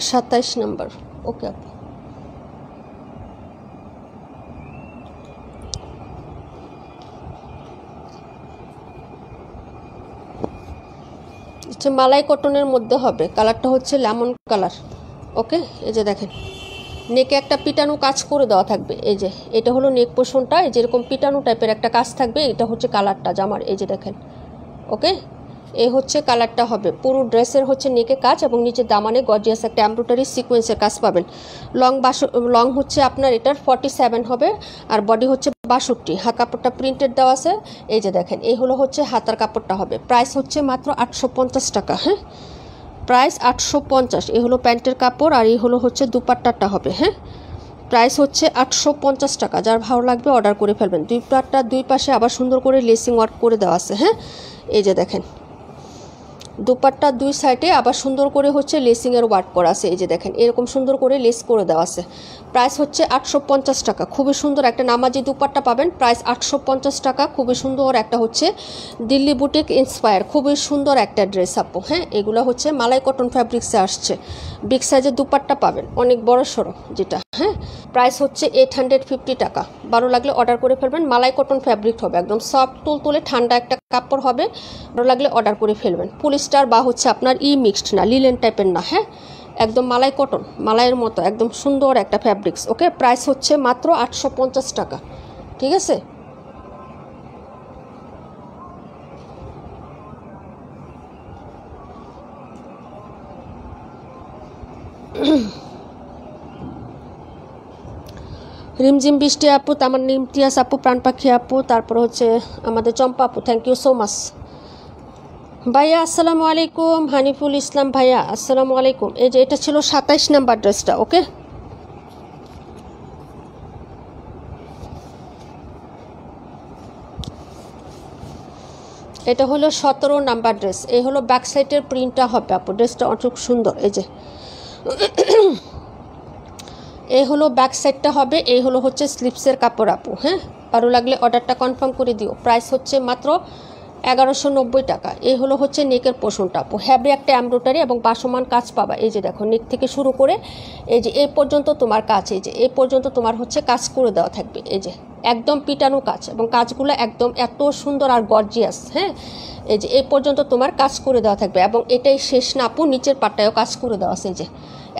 সাতাইশ নম্বর। ওকে আপু, মালাই কটনের মধ্যে হবে, কালারটা হচ্ছে লেমন কালার। ওকে, এই যে দেখেন নেকে একটা পিটানো কাজ করে দেওয়া থাকবে। এই যে এটা হলো নেক পোর্শনটা, এই যেরকম পিটানো টাইপের একটা কাজ থাকবে। এটা হচ্ছে কালারটা জামার, এই যে দেখেন। ওকে, এই হচ্ছে কালারটা হবে। পুরো ড্রেসের হচ্ছে নেকে কাজ এবং নিচে দামানে গর্জিয়াস একটা এমব্রয়ডারি সিকোয়েন্সের কাজ পাবেন। লং হচ্ছে আপনার এটার 47 হবে আর বডি হচ্ছে 62। হাত কাপড়টা প্রিন্টেড দেওয়া আছে। এই যে দেখেন এই হলো হচ্ছে হাতার কাপড়টা হবে, প্রাইস হচ্ছে মাত্র 850 টাকা। হ্যাঁ, প্রাইস 850। এই হলো প্যান্টের কাপড় আর এই হলো হচ্ছে দুপাট্টাটা হবে। হ্যাঁ, প্রাইস হচ্ছে 850 টাকা। যার ভালো লাগবে অর্ডার করে ফেলবেন। দুপাট্টার দুই পাশে আবার সুন্দর করে লেসিং ওয়ার্ক করে দেওয়া আছে। হ্যাঁ, এই যে দেখেন দুপাট্টার দুই সাইডে আবার সুন্দর করে হচ্ছে লেসিংয়ের ওয়ার্ক করা আছে। এই যে দেখেন এরকম সুন্দর করে লেস করে দেওয়া আছে। প্রাইস হচ্ছে 850 টাকা। খুবই সুন্দর একটা নামাজি দুপাট্টা পাবেন, প্রাইস 850 টাকা। খুবই সুন্দর একটা হচ্ছে দিল্লি বুটিক ইন্সপায়ার, খুবই সুন্দর একটা ড্রেস আপু। হ্যাঁ, এগুলো হচ্ছে মালাই কটন ফ্যাব্রিক্সে আসছে। বিগ সাইজের দুপাট্টা পাবেন, অনেক বড় সড়ো যেটা। হ্যাঁ, প্রাইস হচ্ছে 850 টাকা। ভালো লাগলে অর্ডার করে ফেলবেন। মালাই কটন ফ্যাব্রিক হবে, একদম সফট তুলতুলে ঠান্ডা একটা কাপড় হবে। ভালো লাগলে অর্ডার করে ফেলবেন। পলিস্টার বা হচ্ছে আপনার মিক্সড না, লিলেন টাইপের না। হ্যাঁ, একদম মালাই কটন, মালাইয়ের মতো একদম সুন্দর একটা ফ্যাব্রিক্স। ওকে, প্রাইস হচ্ছে মাত্র 850 টাকা। ঠিক আছে, রিমঝিম বৃষ্টি আপু, আমার ইমতিয়াজ আপু, প্রাণ পাখি আপু, তারপর হচ্ছে আমাদের চম্পা আপু, থ্যাংক ইউ সো মাচ। ভাইয়া আসসালামু আলাইকুম। হানিফুল ইসলাম ভাইয়া আসসালামু আলাইকুম। এই যে এটা ছিল 27 নাম্বার ড্রেসটা। ওকে, এটা হলো 17 নাম্বার ড্রেস। এই হলো ব্যাক সাইডের প্রিন্টটা হবে আপু। ড্রেসটা অনেক সুন্দর। এই যে এই হলো ব্যাক সাইডটা হবে। এই হলো হচ্ছে স্লিপসের কাপড় আপু। হ্যাঁ, ভালো লাগলে অর্ডারটা কনফার্ম করে দিও। প্রাইস হচ্ছে মাত্র 1190 টাকা। এই হলো হচ্ছে নেকের পোর্শনটা আপু। হ্যাভি একটা এমব্রয়ডারি এবং বাসমান কাজ পাবা। এই যে দেখো নেক থেকে শুরু করে এই যে এই পর্যন্ত তোমার কাজ, এই যে এই পর্যন্ত তোমার হচ্ছে কাজ করে দেওয়া থাকবে। এই যে একদম পিটানো কাজ এবং কাজগুলো একদম এত সুন্দর আর গর্জিয়াস। হ্যাঁ, এই যে এই পর্যন্ত তোমার কাজ করে দেওয়া থাকবে এবং এটাই শেষ না আপু, নিচের পাটটায়ও কাজ করে দেওয়া আছে। এই যে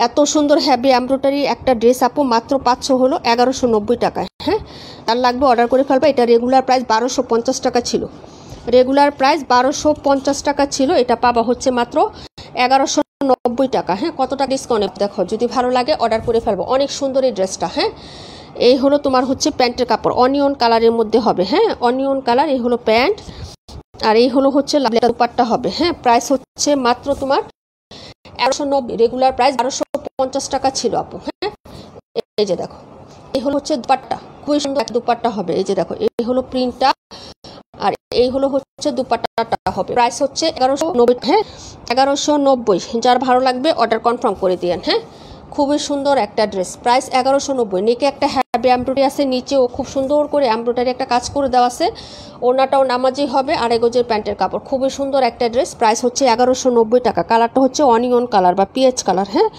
এত সুন্দর হ্যাভি এমব্রয়ডারি একটা ড্রেস আপু মাত্র 500 হলো 1190 টাকায়। হ্যাঁ, তার লাগবে অর্ডার করে ফেলবা। এটা রেগুলার প্রাইস 1250 টাকা ছিল, রেগুলার প্রাইস 1250 টাকা ছিল, এটা পাবা হচ্ছে মাত্র 1190 টাকা। হ্যাঁ, কতটা ডিসকাউন্ট দেখো, যদি ভালো লাগে অর্ডার করে ফেলবো। অনেক সুন্দর এই ড্রেসটা। হ্যাঁ, এই হলো তোমার হচ্ছে প্যান্টের কাপড়, অনিয়ন কালারের মধ্যে হবে। হ্যাঁ, অনিয়ন কালার, এই হলো প্যান্ট, আর এই হলো হচ্ছে দুপাট্টা হবে। হ্যাঁ, প্রাইস হচ্ছে মাত্র তোমার 1190, রেগুলার প্রাইস 1250 টাকা ছিল আপু। হ্যাঁ, এই যে দেখো, এই হলো হচ্ছে দুপাট্টা, খুবই সুন্দর দুপাট্টা হবে। এই যে দেখো, এই হলো প্রিন্টটা, আর এই হলো হচ্ছে দুপাট্টাটা হবে। প্রাইস হচ্ছে 1190। হ্যাঁ, 1190। যার ভালো লাগবে অর্ডার কনফার্ম করে দিয়েন। হ্যাঁ, খুবই সুন্দর একটা ড্রেস, প্রাইস 1190। নেকে একটা হ্যাভি এমব্রয়ডারি আছে, নিচেও খুব সুন্দর করে এমব্রয়ডারি একটা কাজ করে দেওয়া আছে, ওনাটাও নামাজি হবে, আড়াই গজের প্যান্টের কাপড়, খুবই সুন্দর একটা ড্রেস। প্রাইস হচ্ছে 1190 টাকা। কালারটা হচ্ছে অনিয়ন কালার বা পিএইচ কালার। হ্যাঁ,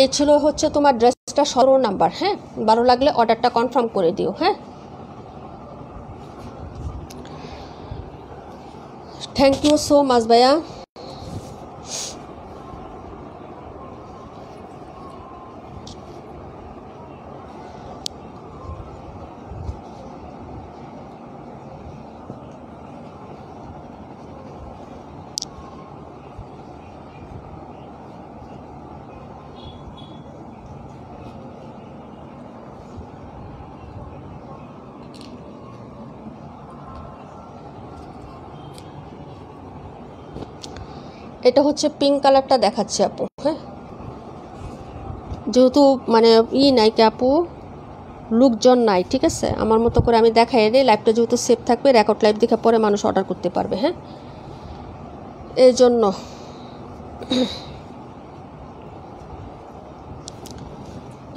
এই ছিল হচ্ছে তোমার ড্রেসটা 17 নাম্বার। হ্যাঁ, ভালো লাগলে অর্ডারটা কনফার্ম করে দিও। হ্যাঁ, থ্যাংক ইউ সো মাচ ভাইয়া। এটা হচ্ছে পিঙ্ক কালারটা দেখাচ্ছি আপু। হ্যাঁ, যেহেতু মানে নাই কি আপু, লোকজন নাই, ঠিক আছে, আমার মতো করে আমি দেখাই দিই। লাইভটা যেহেতু সেভ থাকবে, রেকর্ড লাইভ দেখে পরে মানুষ অর্ডার করতে পারবে। হ্যাঁ, এই জন্য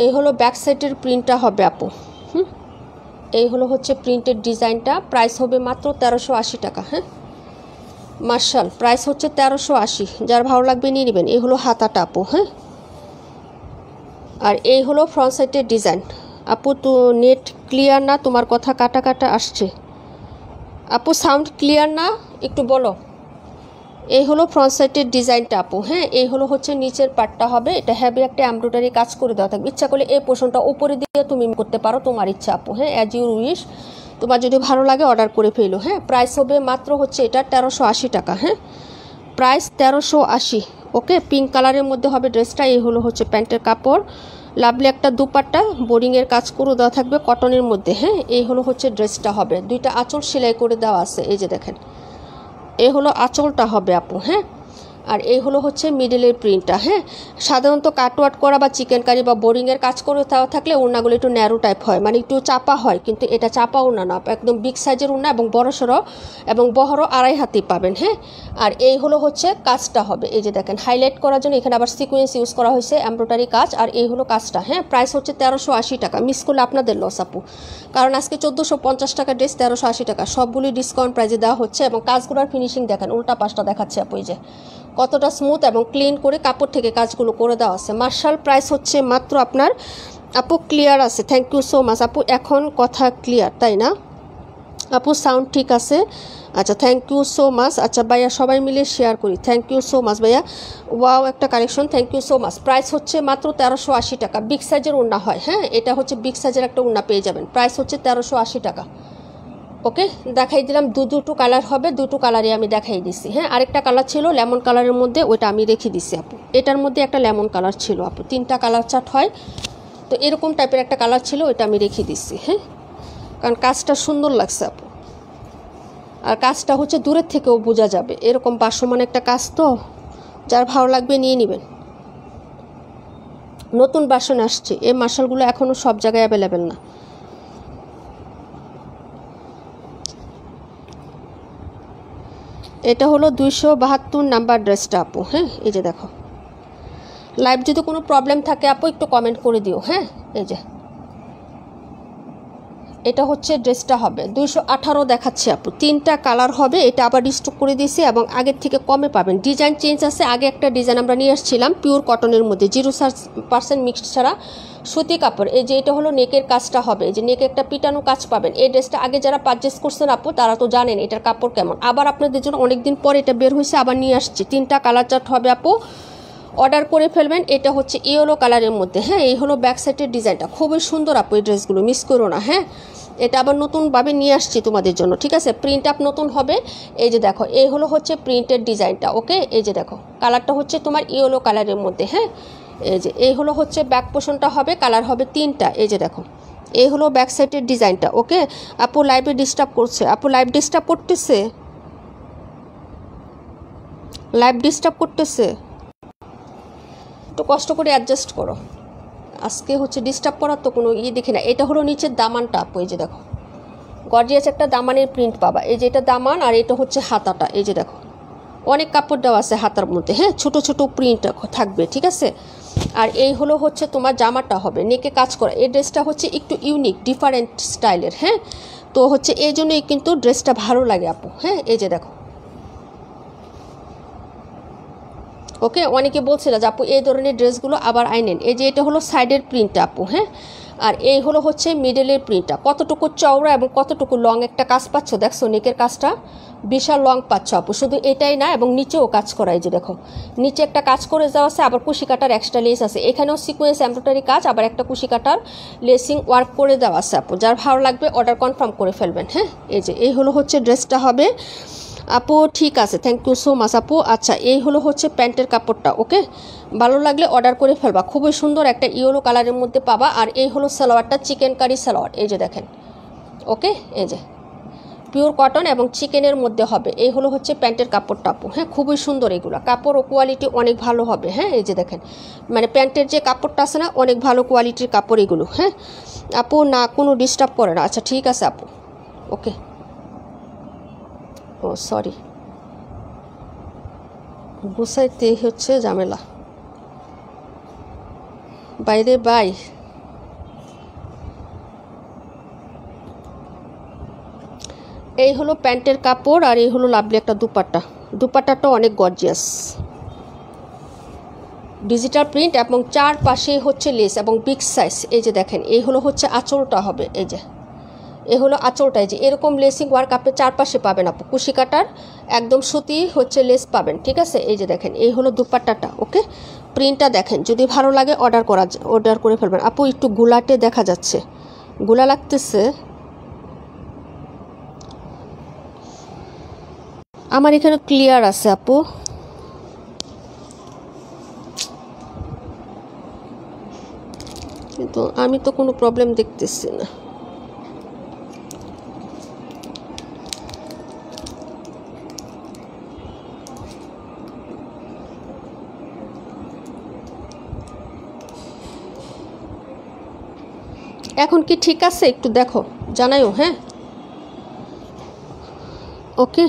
এই হলো ব্যাক সাইডের প্রিন্টটা হবে আপু। এই হলো হচ্ছে প্রিন্টের ডিজাইনটা। প্রাইস হবে মাত্র 1380 টাকা। হ্যাঁ, মার্শাল, প্রাইস হচ্ছে 1380। যার ভালো লাগবে নিয়ে নেবেন। এই হলো হাতাটা আপু। হ্যাঁ, আর এই হলো ফ্রন্ট সাইডের ডিজাইন। আপু তো নেট ক্লিয়ার না, তোমার কথা কাটা কাটা আসছে। আপু সাউন্ড ক্লিয়ার না, একটু বলো। এই হলো ফ্রন্ট সাইডের ডিজাইনটা আপু। হ্যাঁ, এই হলো হচ্ছে নিচের পার্টটা হবে, এটা হ্যাভি একটা এমব্রয়ডারি কাজ করে দেওয়া থাকবে। ইচ্ছা করলে এই পোর্শনটা উপরে দিয়ে তুমি করতে পারো, তোমার ইচ্ছা আপু। হ্যাঁ, অ্যাজ ইউর উইশ, তোমার যদি ভালো লাগে অর্ডার করে ফেলো। হ্যাঁ, প্রাইস হবে মাত্র হচ্ছে এটা 1380 টাকা। হ্যাঁ, প্রাইস 1380। ওকে, পিঙ্ক কালারের মধ্যে হবে ড্রেসটা। এই হলো হচ্ছে প্যান্টের কাপড়, লাভলি একটা দুপাট্টা, বোরিংয়ের কাজ করে দেওয়া থাকবে কটনের মধ্যে। হ্যাঁ, এই হলো হচ্ছে ড্রেসটা হবে। দুইটা আঁচল সেলাই করে দেওয়া আছে, এই যে দেখেন, এই হলো আঁচলটা হবে আপু। হ্যাঁ, আর এই হলো হচ্ছে মিডলের প্রিন্টটা। হ্যাঁ, সাধারণত কাটওয়াট করা বা চিকেন কারি বা বোরিংয়ের কাজ করে থাকলে ওড়নাগুলো একটু ন্যারো টাইপ হয়, মানে একটু চাপা হয়, কিন্তু এটা চাপা ওড়না না, একদম বিগ সাইজের ওড়না এবং বড়সড় এবং বহরও 2.5 হাতেই পাবেন। হ্যাঁ, আর এই হলো হচ্ছে কাজটা হবে, এই যে দেখেন, হাইলাইট করার জন্য এখানে আবার সিকোয়েন্স ইউজ করা হয়েছে, এমব্রয়ডারি কাজ। আর এই হলো কাজটা। হ্যাঁ, প্রাইস হচ্ছে 1380 টাকা। মিস করলে আপনাদের লস আপু, কারণ আজকে 1450 টাকা ড্রেস 1380 টাকা, সবগুলি ডিসকাউন্ট প্রাইজে দেওয়া হচ্ছে। এবং কাজগুলোর ফিনিশিং দেখেন, উল্টা পাশটা দেখাচ্ছে আপু, এই যে কতটা স্মুথ এবং ক্লিন করে কাপড় থেকে কাজগুলো করে দেওয়া আছে। মার্শাল, প্রাইস হচ্ছে মাত্র আপনার আপু ক্লিয়ার আছে। থ্যাংক ইউ সো মাচ আপু, এখন কথা ক্লিয়ার তাই না আপু? সাউন্ড ঠিক আছে? আচ্ছা, থ্যাংক ইউ সো মাচ। আচ্ছা ভাইয়া, সবাই মিলে শেয়ার করি। থ্যাংক ইউ সো মাচ ভাইয়া, ওয়াও একটা collection, thank you so much. Price হচ্ছে মাত্র 1380 টাকা। বিগ সাইজের ওড়না হয়। হ্যাঁ, এটা হচ্ছে বিগ সাইজের একটা ওড়না পেয়ে যাবেন। প্রাইস হচ্ছে 1380 টাকা। ওকে, দেখাই দিলাম। দুটো কালার হবে, দুটো কালারই আমি দেখাই দিচ্ছি। হ্যাঁ, আরেকটা কালার ছিল লেমন কালারের মধ্যে, ওইটা আমি রেখে দিচ্ছি আপু। এটার মধ্যে একটা লেমন কালার ছিল আপু, 3টা কালার চার্ট হয় তো, এরকম টাইপের একটা কালার ছিল, ওইটা আমি রেখে দিচ্ছি। হ্যাঁ, কারণ কাজটা সুন্দর লাগছে আপু, আর কাজটা হচ্ছে দূরের থেকেও বোঝা যাবে, এরকম বাসমান একটা কাজ তো, যার ভালো লাগবে নিয়ে নেবেন। নতুন বাসন আসছে, এই মার্শালগুলো এখনও সব জায়গায় অ্যাভেলেবেল না। এটা হলো 272 নাম্বার ড্রেসটা আপু। হ্যাঁ, এই যে দেখো, লাইভ যদি কোনো প্রবলেম থাকে আপু একটু কমেন্ট করে দিও। হ্যাঁ, এই যে এটা হচ্ছে ড্রেসটা হবে 218 দেখাচ্ছে আপু, 3টা কালার হবে। এটা আবার রিস্টক করে দিয়েছি এবং আগের থেকে কমে পাবেন। ডিজাইন চেঞ্জ আছে, আগে একটা ডিজাইন আমরা নিয়ে আসছিলাম পিওর কটনের মধ্যে, 0% মিক্সড ছাড়া সুতি কাপড়। এই যে এটা হলো নেকের কাজটা হবে, এই যে নেকে একটা পিটানো কাজ পাবেন। এই ড্রেসটা আগে যারা পারচেস করছেন আপু তারা তো জানেন এটার কাপড় কেমন। আবার আপনাদের জন্য অনেকদিন পর এটা বের হয়েছে, আবার নিয়ে আসছি। 3টা কালার চার্ট হবে আপু, অর্ডার করে ফেলবেন। এটা হচ্ছে ইয়েলো কালারের মধ্যে, হ্যাঁ এই হলো ব্যাক সাইডের ডিজাইনটা, খুবই সুন্দর আপু এই ড্রেসগুলো, মিস করো না। হ্যাঁ এটা আবার নতুনভাবে নিয়ে আসছি তোমাদের জন্য, ঠিক আছে, প্রিন্ট আপ নতুন হবে। এই যে দেখো এই হলো হচ্ছে প্রিন্টের ডিজাইনটা, ওকে এই যে দেখো কালারটা হচ্ছে তোমার ইয়েলো কালারের মধ্যে। হ্যাঁ এই যে এই হলো হচ্ছে ব্যাক পোর্শনটা হবে, কালার হবে 3টা। এই যে দেখো এই হলো ব্যাক সাইডের ডিজাইনটা, ওকে। আপু লাইভে ডিস্টার্ব করছে, আপু লাইভ ডিস্টার্ব করতেছে, লাইভ ডিস্টার্ব করতেছে, একটু কষ্ট করে অ্যাডজাস্ট করো। আজকে হচ্ছে ডিস্টার্ব করার তো কোনো দেখি না। এটা হলো নিচের দামানটা আপু, এই যে দেখো গর্জিয়াস একটা দামানের প্রিন্ট পাবা। এই যে এটা দামান আর এটা হচ্ছে হাতাটা, এই যে দেখো অনেক কাপড় দেওয়া আছে হাতার মধ্যে, হ্যাঁ ছোট ছোট প্রিন্ট থাকবে, ঠিক আছে। আর এই হলো হচ্ছে তোমার জামাটা হবে নেকে কাজ করা। এই ড্রেসটা হচ্ছে একটু ইউনিক ডিফারেন্ট স্টাইলের, হ্যাঁ তো হচ্ছে এই জন্যই কিন্তু ড্রেসটা ভালো লাগে আপু। হ্যাঁ এই যে দেখো, ওকে অনেকে বলছিল যে আপু এই ধরনের ড্রেসগুলো আবার আইনেন। এই যে এটা হলো সাইডের প্রিন্টটা আপু, হ্যাঁ আর এই হলো হচ্ছে মিডলের প্রিন্টটা। কতটুকু চওড়া এবং কতটুকু লং একটা কাজ পাচ্ছ, দেখছো নেকের কাজটা বিশাল লং পাচ্ছ আপু। শুধু এটাই না এবং নিচেও কাজ করা, এই যে দেখো নিচে একটা কাজ করে দেওয়া আছে, আবার কুশি কাটার এক্সট্রা লেস আছে, এখানেও সিকোয়েন্স এমব্রয়ডারি কাজ, আবার একটা কুশি কাটার লেসিং ওয়ার্ক করে দেওয়া আছে আপু। যার ভালো লাগবে অর্ডার কনফার্ম করে ফেলবেন। হ্যাঁ এই যে এই হলো হচ্ছে ড্রেসটা হবে আপু, ঠিক আছে থ্যাংক ইউ সো মাচ আপু। আচ্ছা এই হলো হচ্ছে প্যান্টের কাপড়টা, ওকে ভালো লাগলে অর্ডার করে ফেলবা, খুবই সুন্দর একটা ইয়েলো কালারের মধ্যে পাবা। আর এই হলো সালোয়ারটা, চিকেন কারি সালোয়ার, এই যে দেখেন, ওকে এই যে পিওর কটন এবং চিকেনের মধ্যে হবে। এই হলো হচ্ছে প্যান্টের কাপড়টা আপু, হ্যাঁ খুবই সুন্দর, এগুলো কাপড় ও কোয়ালিটি অনেক ভালো হবে। হ্যাঁ এই যে দেখেন মানে প্যান্টের যে কাপড়টা আছে না অনেক ভালো কোয়ালিটির কাপড় এগুলো। হ্যাঁ আপু না কোনো ডিস্টার্ব করে না, আচ্ছা ঠিক আছে আপু, ওকে। ও সরি, গুছাইতে হচ্ছে ঝামেলা বাইরে বাই। এই হলো প্যান্টের কাপড় আর এই হলো লাভলি একটা দুপাট্টা। দুপাট্টাটা অনেক গর্জিয়াস ডিজিটাল প্রিন্ট এবং চারপাশে হচ্ছে লেস এবং বিগ সাইজ। এই যে দেখেন এই হলো হচ্ছে আঁচলটা হবে, এই যে এ হলো আঁচলটা, এই যে এরকম লেসিং ওয়ার্ক আপনি চারপাশে পাবেন আপু, কুশি কাটার একদম সুতি হচ্ছে লেস পাবেন, ঠিক আছে। এই যে দেখেন এই হলো দুপাট্টাটা, ওকে প্রিন্টটা দেখেন, যদি ভালো লাগে অর্ডার করে ফেলবেন আপু। একটু গুলাটে দেখা যাচ্ছে, গুলা লাগতেছে আমার এখানে, ক্লিয়ার আছে আপু। কিন্তু আমি তো কোনো প্রবলেম দেখতেছি না। এখন কি ঠিক আছে একটু দেখো জানাইও, হ্যাঁ okay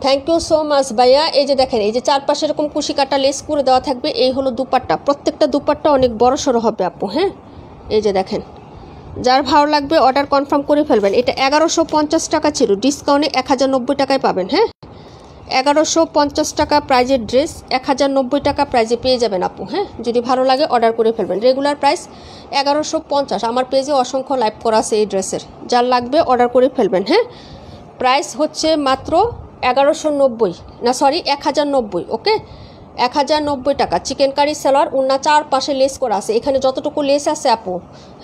thank you so much ভাইয়া। এই যে দেখেন এই যে চারপাশে এরকম কুশি কাটা লেস করে দেওয়া থাকবে। এই হলো দুপাট্টা, প্রত্যেকটা দুপাট্টা অনেক বড় সড়ো হবে আপু। হ্যাঁ এই যে দেখেন যার ভালো লাগবে অর্ডার কনফার্ম করে ফেলবেন। এটা 1150 টাকা ছিল, ডিসকাউন্টে 1090 টাকায় পাবেন। হ্যাঁ 1150 টাকা প্রাইজের ড্রেস 1090 টাকা প্রাইজে পেয়ে যাবেন আপু। হ্যাঁ যদি ভালো লাগে অর্ডার করে ফেলবেন। রেগুলার প্রাইস 1150, আমার পেজে অসংখ্য লাইভ করা আছে এই ড্রেসের, যার লাগবে অর্ডার করে ফেলবেন। হ্যাঁ প্রাইস হচ্ছে মাত্র 1190, না সরি 1090, ওকে 1090 টাকা। চিকেন কারি সালোয়ার, ওড়না চার পাশে লেস করা আছে, এখানে যতটুকু লেস আছে আপু।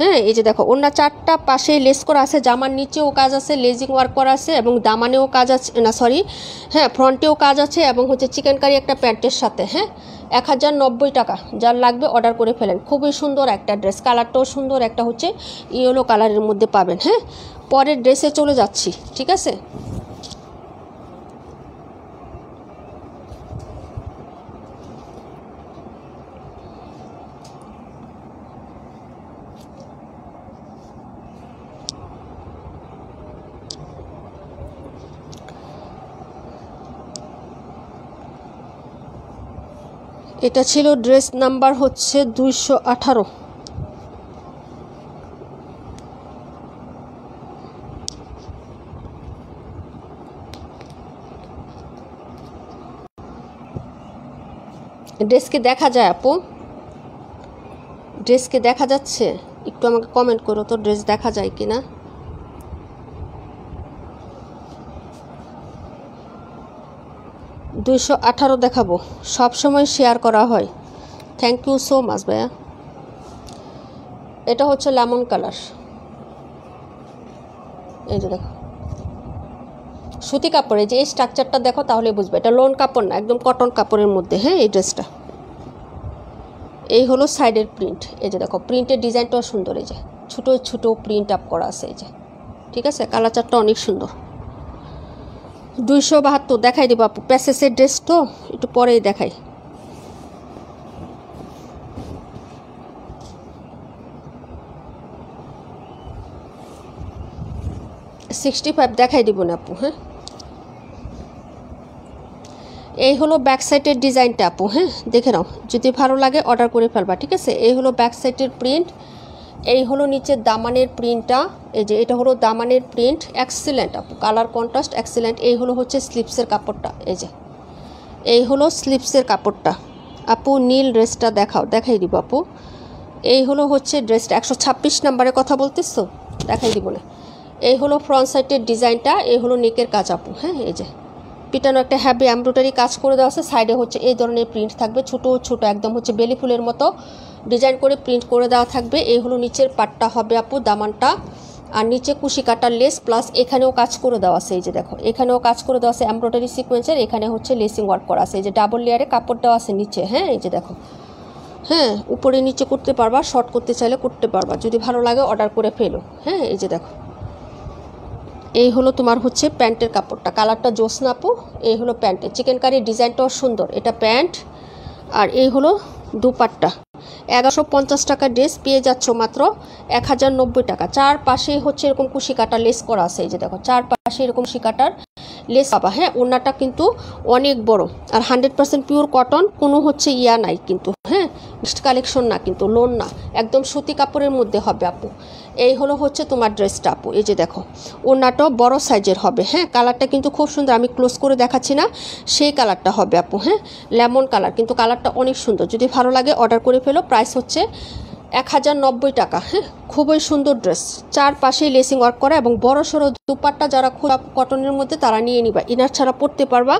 হ্যাঁ এই যে দেখো ওড়না চারটা পাশে লেস করা আছে, জামার নিচেও কাজ আছে, লেজিং ওয়ার্ক করা আছে এবং দামানেও কাজ আছে, না সরি হ্যাঁ ফ্রন্টেও কাজ আছে এবং হচ্ছে চিকেন কারি একটা প্যান্টের সাথে। হ্যাঁ 1090 টাকা, যার লাগবে অর্ডার করে ফেলেন। খুবই সুন্দর একটা ড্রেস, কালারটাও সুন্দর, একটা হচ্ছে ইয়েলো কালারের মধ্যে পাবেন। হ্যাঁ পরের ড্রেসে চলে যাচ্ছি, ঠিক আছে। এটা ছিল ড্রেস নাম্বার হচ্ছে 218। ড্রেসকে দেখা যায় আপু, ড্রেসকে দেখা যাচ্ছে? একটু আমাকে কমেন্ট করো তো ড্রেস দেখা যায় কিনা। 218 দেখাবো, সব সময় শেয়ার করা হয়। থ্যাংক ইউ সো মাচ ভাইয়া। এটা হচ্ছে লেমন কালার, এই যে দেখো সুতি কাপড়ে, যে এই স্ট্রাকচারটা দেখো তাহলে বুঝবে এটা লোন কাপড় না, একদম কটন কাপড়ের মধ্যে। হ্যাঁ, এই ড্রেসটা এই হলো সাইডের প্রিন্ট, এই যে দেখো প্রিন্টের ডিজাইনটাও সুন্দর, এই যে ছোটো ছোটো প্রিন্ট আপ করা আছে, এই যে ঠিক আছে। কালার চারটা অনেক সুন্দর। 272 দেখাই দেবো আপু, প্যাসেসের ড্রেস তো একটু পরেই দেখাই। $65 দেখাই দিব না আপু। হ্যাঁ, এই হলো ব্যাক সাইডের ডিজাইনটা আপু। হ্যাঁ, দেখে নাও, যদি ভালো লাগে অর্ডার করে ফেলবা, ঠিক আছে। এই হলো ব্যাক সাইডের প্রিন্ট, এই হলো নিচের দামানের প্রিন্টটা, এই যে এটা হলো দামানের প্রিন্ট, এক্সিলেন্ট আপু, কালার কন্ট্রাস্ট এক্সিলেন্ট। এই হলো হচ্ছে স্লিপসের কাপড়টা, এই যে এই হলো স্লিপসের কাপড়টা আপু। নীল ড্রেসটা দেখাই দিব আপু। এই হলো হচ্ছে ড্রেসটা, 126 নাম্বারের কথা বলতেছো, দেখাই দিব না। এই হলো ফ্রন্ট সাইডের ডিজাইনটা, এই হলো নেকের কাজ আপু। হ্যাঁ, এই যে পিটানো একটা হ্যাভি এমব্রয়ডারি কাজ করে দেওয়া আছে, সাইডে হচ্ছে এই ধরনের প্রিন্ট থাকবে, ছোটো ছোটো একদম হচ্ছে বেলি ফুলের মতো ডিজাইন করে প্রিন্ট করে দেওয়া থাকবে। এই হলো নিচের পাটটা হবে আপু, দামানটা, আর নিচে কুশি কাটার লেস প্লাস এখানেও কাজ করে দেওয়া আছে, এই যে দেখো এখানেও কাজ করে দেওয়া আছে এমব্রয়ডারি সিকোয়েন্সের, এখানে হচ্ছে লেসিং ওয়ার্ক করা আছে, এই যে ডাবল লেয়ারে কাপড় দেওয়া আছে নিচে। হ্যাঁ, এই যে দেখো, হ্যাঁ উপরে নিচে করতে পারবা, শর্ট করতে চাইলে করতে পারবা, যদি ভালো লাগে অর্ডার করে ফেলো। হ্যাঁ, এই যে দেখো এই হলো তোমার হচ্ছে প্যান্টের কাপড়টা, কালারটা জোসনা আপু। এই হলো প্যান্টের চিকেন কারির ডিজাইনটাও সুন্দর, এটা প্যান্ট। আর এই হলো দুপাট্টা। 1150 টাকা ড্রেস পেয়ে যাচ্ছ মাত্র 1090 টাকা। চারপাশেই হচ্ছে এরকম কুশি কাটা লেস করা আছে, এই যে দেখো চারপাশে এরকম কুশি কাটার লেস পাবা। হ্যাঁ, ওড়নাটা কিন্তু অনেক বড় আর 100% পিওর কটন, কোনো হচ্ছে ইয়া নাই কিন্তু। হ্যাঁ, মিক্সড কালেকশন না কিন্তু, লোন না, একদম সুতি কাপড়ের মধ্যে হবে আপু। এই হলো হচ্ছে তোমার ড্রেসটা আপু, এই যে দেখো ওড়নাটাও বড় সাইজের হবে। হ্যাঁ, কালারটা কিন্তু খুব সুন্দর, আমি ক্লোজ করে দেখাচ্ছি না, সেই কালারটা হবে আপু। হ্যাঁ, লেমন কালার, কিন্তু কালারটা অনেক সুন্দর, যদি ভালো লাগে অর্ডার করে ফেলো। প্রাইস হচ্ছে 1090 টাকা। হ্যাঁ, খুবই সুন্দর ড্রেস, চারপাশেই লেসিং ওয়ার্ক করা এবং বড় সড়ো দুপাট্টা, যারা খুব কটনের মধ্যে তারা নিয়ে নিবা, ইনার ছাড়া পরতে পারবা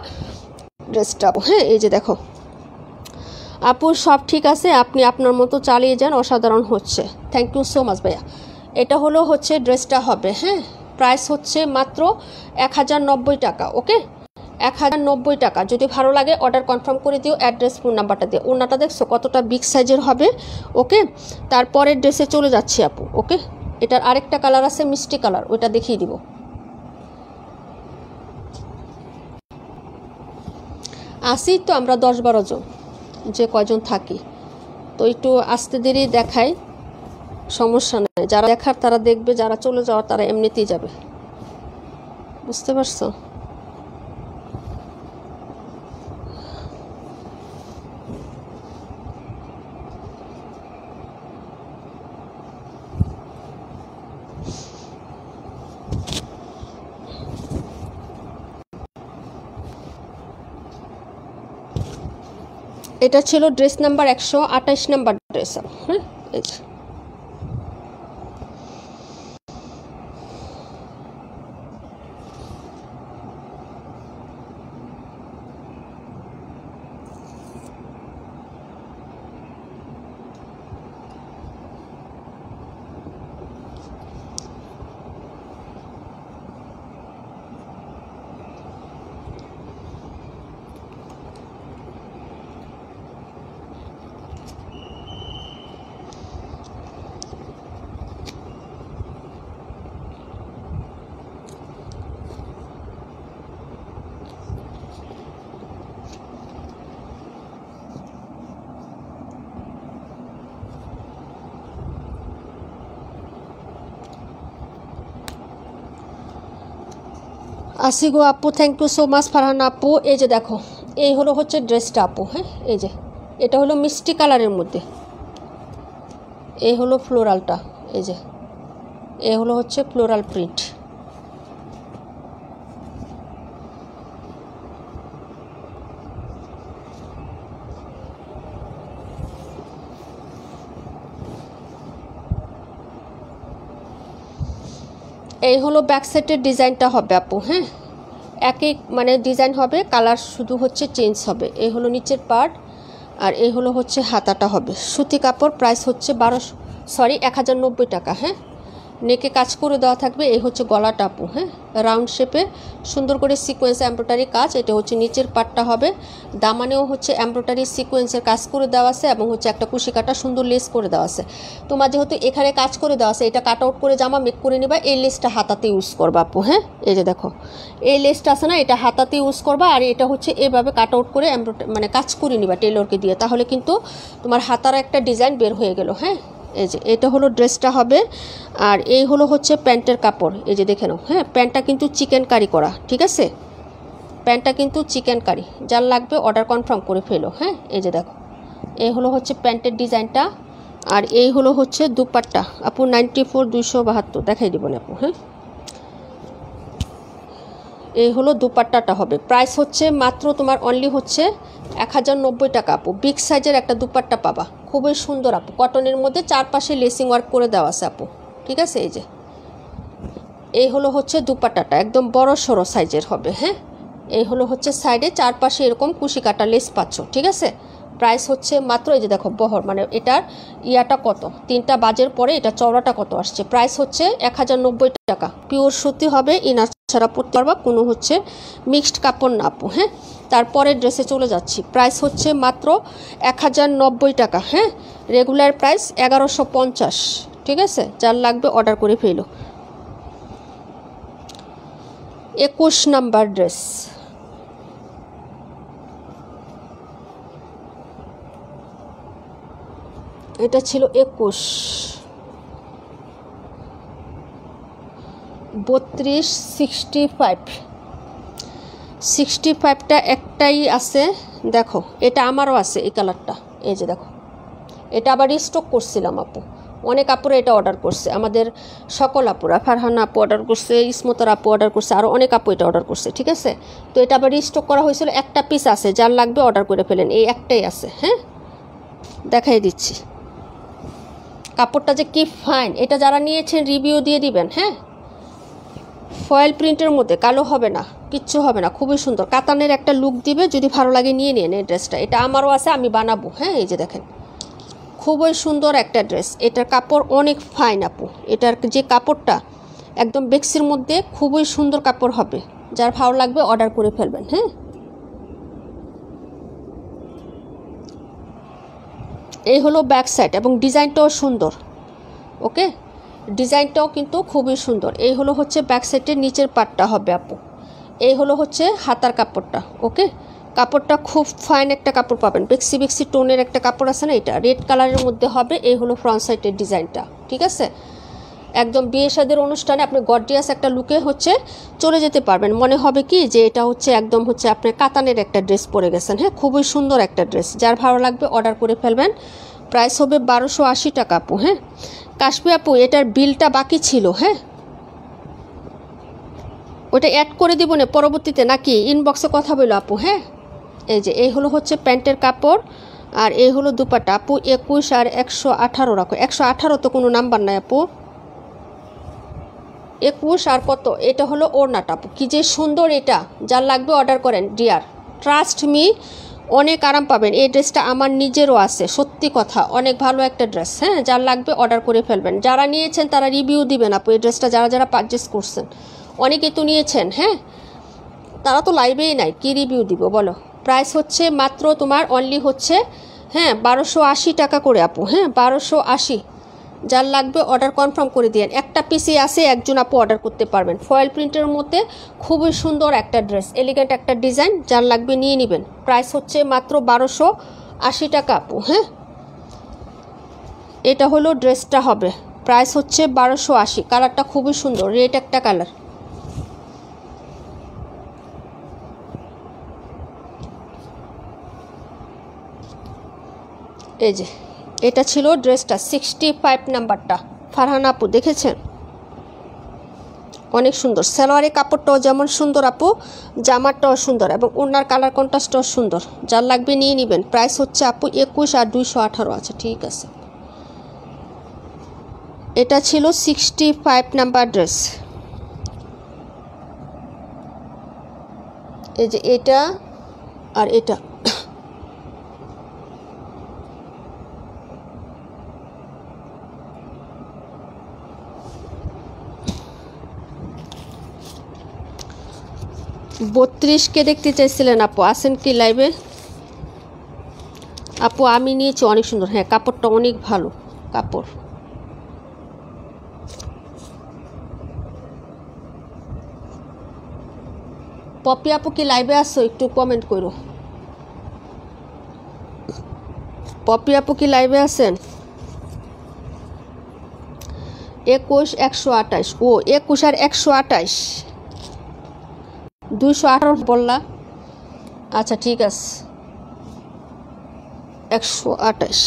ড্রেসটা আপু। হ্যাঁ, এই যে দেখো আপু সব ঠিক আছে, আপনি আপনার মতো চালিয়ে যান, অসাধারণ হচ্ছে। থ্যাংক ইউ সো মাচ ভাইয়া। এটা হলো হচ্ছে ড্রেসটা হবে। হ্যাঁ, প্রাইস হচ্ছে মাত্র 1090 টাকা। ওকে, 1090 টাকা। যদি ভালো লাগে অর্ডার কনফার্ম করে দিও, অ্যাড্রেস ফোন নাম্বারটা দিয়ে। ওনাটা দেখছো কতটা বিগ সাইজের হবে। ওকে, তারপরের ড্রেসে চলে যাচ্ছি আপু। ওকে, এটার আরেকটা কালার আছে মিষ্টি কালার, ওইটা দেখিয়ে দিব। আসি তো আমরা 10-12 জন, যে কয়জন থাকি, তো একটু আস্তে দেরি দেখাই, সমস্যা নাই। যারা দেখার তারা দেখবে, যারা চলে যাওয়ার তারা এমনিতেই যাবে, বুঝতে পারছো। এটা ছিল ড্রেস নাম্বার 128 নাম্বার ড্রেস। হ্যাঁ, এই যে আসি গো আপু, thank you so much Farhan আপু। এই যে দেখো এই হলো হচ্ছে ড্রেসটা আপু। হ্যাঁ, এই যে এটা হলো মিষ্টি কালারের মধ্যে, এই হলো ফ্লোরালটা, এই যে এই হলো হচ্ছে ফ্লোরাল প্রিন্ট। এই হলো ব্যাক সাইডের ডিজাইনটা হবে আপু। হ্যাঁ, একই মানে ডিজাইন হবে, কালার শুধু হচ্ছে চেঞ্জ হবে। এই হলো নিচের পার্ট, আর এই হলো হচ্ছে হাতাটা হবে সুতি কাপড়। প্রাইস হচ্ছে 1090 টাকা। হ্যাঁ, নেকে কাজ করে দেওয়া থাকবে। এই হচ্ছে গলাটা আপু, হ্যাঁ, রাউন্ড শেপে সুন্দর করে সিকোয়েন্স এমব্রয়ডারি কাজ। এটা হচ্ছে নিচের পাটটা হবে, দামানেও হচ্ছে এমব্রয়ডারি সিকোয়েন্সের কাজ করে দেওয়া আছে এবং হচ্ছে একটা কুশি কাটা সুন্দর লেস করে দেওয়া আছে। তোমার যেহেতু এখানে কাজ করে দেওয়া আছে, এটা কাট আউট করে জামা মেক করে নিবা। এই লেসটা হাতাতে ইউজ করবা আপু। হ্যাঁ, এই যে দেখো এই লেসটা আছে না, এটা হাতাতে ইউজ করবা। আর এটা হচ্ছে এভাবে কাট আউট করে এমব্রয়ডারি মানে কাজ করে নিবা টেলরকে দিয়ে, তাহলে কিন্তু তোমার হাতার একটা ডিজাইন বের হয়ে গেল। হ্যাঁ, এই যে এটা হলো ড্রেসটা হবে। আর এই হলো হচ্ছে প্যান্টের কাপড়। এই যে দেখে নাও, হ্যাঁ, প্যান্টটা কিন্তু চিকেন কারি করা, ঠিক আছে, প্যান্টটা কিন্তু চিকেন কারি। যার লাগবে অর্ডার কনফার্ম করে ফেলো। হ্যাঁ, এই যে দেখো এই হলো হচ্ছে প্যান্টের ডিজাইনটা। আর এই হলো হচ্ছে দুপাট্টা আপু, 94,272 দেখাই দিব না আপু। হ্যাঁ, এই হলো দুপাট্টাটা হবে। প্রাইস হচ্ছে মাত্র তোমার অনলি হচ্ছে 1090 টাকা আপু। বিগ সাইজের একটা দুপাট্টা পাবা, খুবই সুন্দর আপু, কটনের মধ্যে চারপাশে লেসিং ওয়ার্ক করে দেওয়া আছে আপু, ঠিক আছে। এই যে এই হলো হচ্ছে দুপাট্টাটা, একদম বড় সড়ো সাইজের হবে। হ্যাঁ, এই হলো হচ্ছে সাইডে চারপাশে এরকম কুশি কাটা লেস পাচ্ছ, ঠিক আছে। প্রাইস হচ্ছে মাত্র, এই যে দেখো বহর মানে এটার ইয়াটা কত, 3টা বাজের পরে এটা চওড়াটা কত আসছে। প্রাইস হচ্ছে 1090 টাকা। পিওর সুতি হবে, ইনার ছাড়া পরতে পারবা, কোনো হচ্ছে মিক্সড কাপড় না আপু। হ্যাঁ, তারপরে ড্রেসে চলে যাচ্ছি। প্রাইস হচ্ছে মাত্র 1090 টাকা। হ্যাঁ, রেগুলার প্রাইস 1150, ঠিক আছে। যার লাগবে অর্ডার করে ফেলো। 21 নাম্বার ড্রেস, এটা ছিল 21, 32, 65টা একটাই আছে। দেখো এটা আমারও আছে এই কালারটা, এই যে দেখো এটা আবার রিস্টক করছিলাম আপু। অনেক আপুরা এটা অর্ডার করছে, আমাদের সকল আপুরা, ফারহানা আপু অর্ডার করছে, ইসমতার আপু অর্ডার করছে, আরও অনেক আপু এটা অর্ডার করছে, ঠিক আছে। তো এটা আবার রিস্টক করা হয়েছিল, একটা পিস আছে, যার লাগবে অর্ডার করে ফেলেন, এই একটাই আছে। হ্যাঁ, দেখাই দিচ্ছি কাপড়টা যে কি ফাইন, এটা যারা নিয়েছেন রিভিউ দিয়ে দিবেন। হ্যাঁ, ফয়েল প্রিন্টের মধ্যে, কালো হবে না, কিচ্ছু হবে না, খুবই সুন্দর কাতানের একটা লুক দিবে। যদি ভালো লাগে নিয়ে নিন এই ড্রেসটা, এটা আমারও আছে, আমি বানাবো। হ্যাঁ, এই যে দেখেন খুবই সুন্দর একটা ড্রেস, এটার কাপড় অনেক ফাইন আপু। এটার যে কাপড়টা একদম বেক্সির মধ্যে খুবই সুন্দর কাপড় হবে, যার ভালো লাগবে অর্ডার করে ফেলবেন। হ্যাঁ, এই হলো ব্যাক সাইড এবং ডিজাইনটাও সুন্দর। ওকে, ডিজাইনটাও কিন্তু খুবই সুন্দর। এই হলো হচ্ছে ব্যাক সাইডের নিচের পার্টটা হবে আপু। এই হলো হচ্ছে হাতার কাপড়টা। ওকে, কাপড়টা খুব ফাইন একটা কাপড় পাবেন, বেক্সি বেক্সি টোনের একটা কাপড় আছে না, এটা রেড কালারের মধ্যে হবে। এই হলো ফ্রন্ট সাইডের ডিজাইনটা, ঠিক আছে। একদম বিয়ে শাদীর অনুষ্ঠানে আপনি গর্জিয়াস একটা লুকে হচ্ছে চলে যেতে পারবেন, মনে হবে কি যে এটা হচ্ছে একদম হচ্ছে আপনি কাতানের একটা ড্রেস পরে গেছেন। হ্যাঁ, খুবই সুন্দর একটা ড্রেস, যার ভালো লাগবে অর্ডার করে ফেলবেন। প্রাইস হবে 1280 টাকা আপু। হ্যাঁ, কাশবি আপু এটার বিলটা বাকি ছিল। হ্যাঁ, ওটা অ্যাড করে দিব না পরবর্তীতে, নাকি ইনবক্সে কথা বলো আপু। হ্যাঁ, এই যে এই হলো হচ্ছে প্যান্টের কাপড়, আর এই হলো দুপাট্টা আপু। 21 আর 118 রাখো, 118 তো কোনো নাম্বার নাই আপু, 21 আর কত, এটা হলো ওড়নাটা আপু। কি যে সুন্দর এটা, যার লাগবে অর্ডার করেন ডিয়ার, ট্রাস্ট মি, অনেক আরাম পাবেন। এই ড্রেসটা আমার নিজেরও আছে, সত্যি কথা অনেক ভালো একটা ড্রেস। হ্যাঁ, যার লাগবে অর্ডার করে ফেলবেন। যারা নিয়েছেন তারা রিভিউ দিবেন আপু এই ড্রেসটা, যারা যারা পারচেস করছেন, অনেকেই তো নিয়েছেন। হ্যাঁ, তারা তো লাইভেই নাই, কি রিভিউ দিব বলো। প্রাইস হচ্ছে মাত্র তোমার অনলি হচ্ছে, হ্যাঁ, 1280 টাকা করে আপু। হ্যাঁ, 1280, যার লাগবে অর্ডার কনফার্ম করে দিয়েন। একটা পিসি আছে, একজন আপু অর্ডার করতে পারবেন। ফয়েল প্রিন্টের মধ্যে খুবই সুন্দর একটা ড্রেস, এলিগেন্ট একটা ডিজাইন, যার লাগবে নিয়ে নেবেন। প্রাইস হচ্ছে মাত্র 1280 টাকা আপু। হ্যাঁ, এটা হলো ড্রেসটা হবে, প্রাইস হচ্ছে 1280। কালারটা খুবই সুন্দর, রেড একটা কালার। এই যে এটা ছিল ড্রেসটা, 65 নাম্বারটা, ফারহানা আপু দেখেছেন, অনেক সুন্দর। সালোয়ারের কাপড়টাও যেমন সুন্দর আপু, জামারটাও সুন্দর এবং ওনার কালার কন্ট্রাস্টটাও সুন্দর, যার লাগবে নিয়ে নেবেন। প্রাইস হচ্ছে আপু 21 আর 218 আছে, ঠিক আছে। এটা ছিল 65 নাম্বার ড্রেস। এই যে এটা আর এটা, কে দেখতে চাইছিলেন আপু, আসেন কি লাইভে? আপু আমি নিয়েছি, অনেক সুন্দর। হ্যাঁ কাপড়টা অনেক ভালো কাপড়। পপি আপু কি লাইভে আসছো? একটু কমেন্ট করো। পপি আপু কি লাইভে আছেন? 21 128। ও 21 আর 128, 218 বললা? আচ্ছা ঠিক আছে, 128।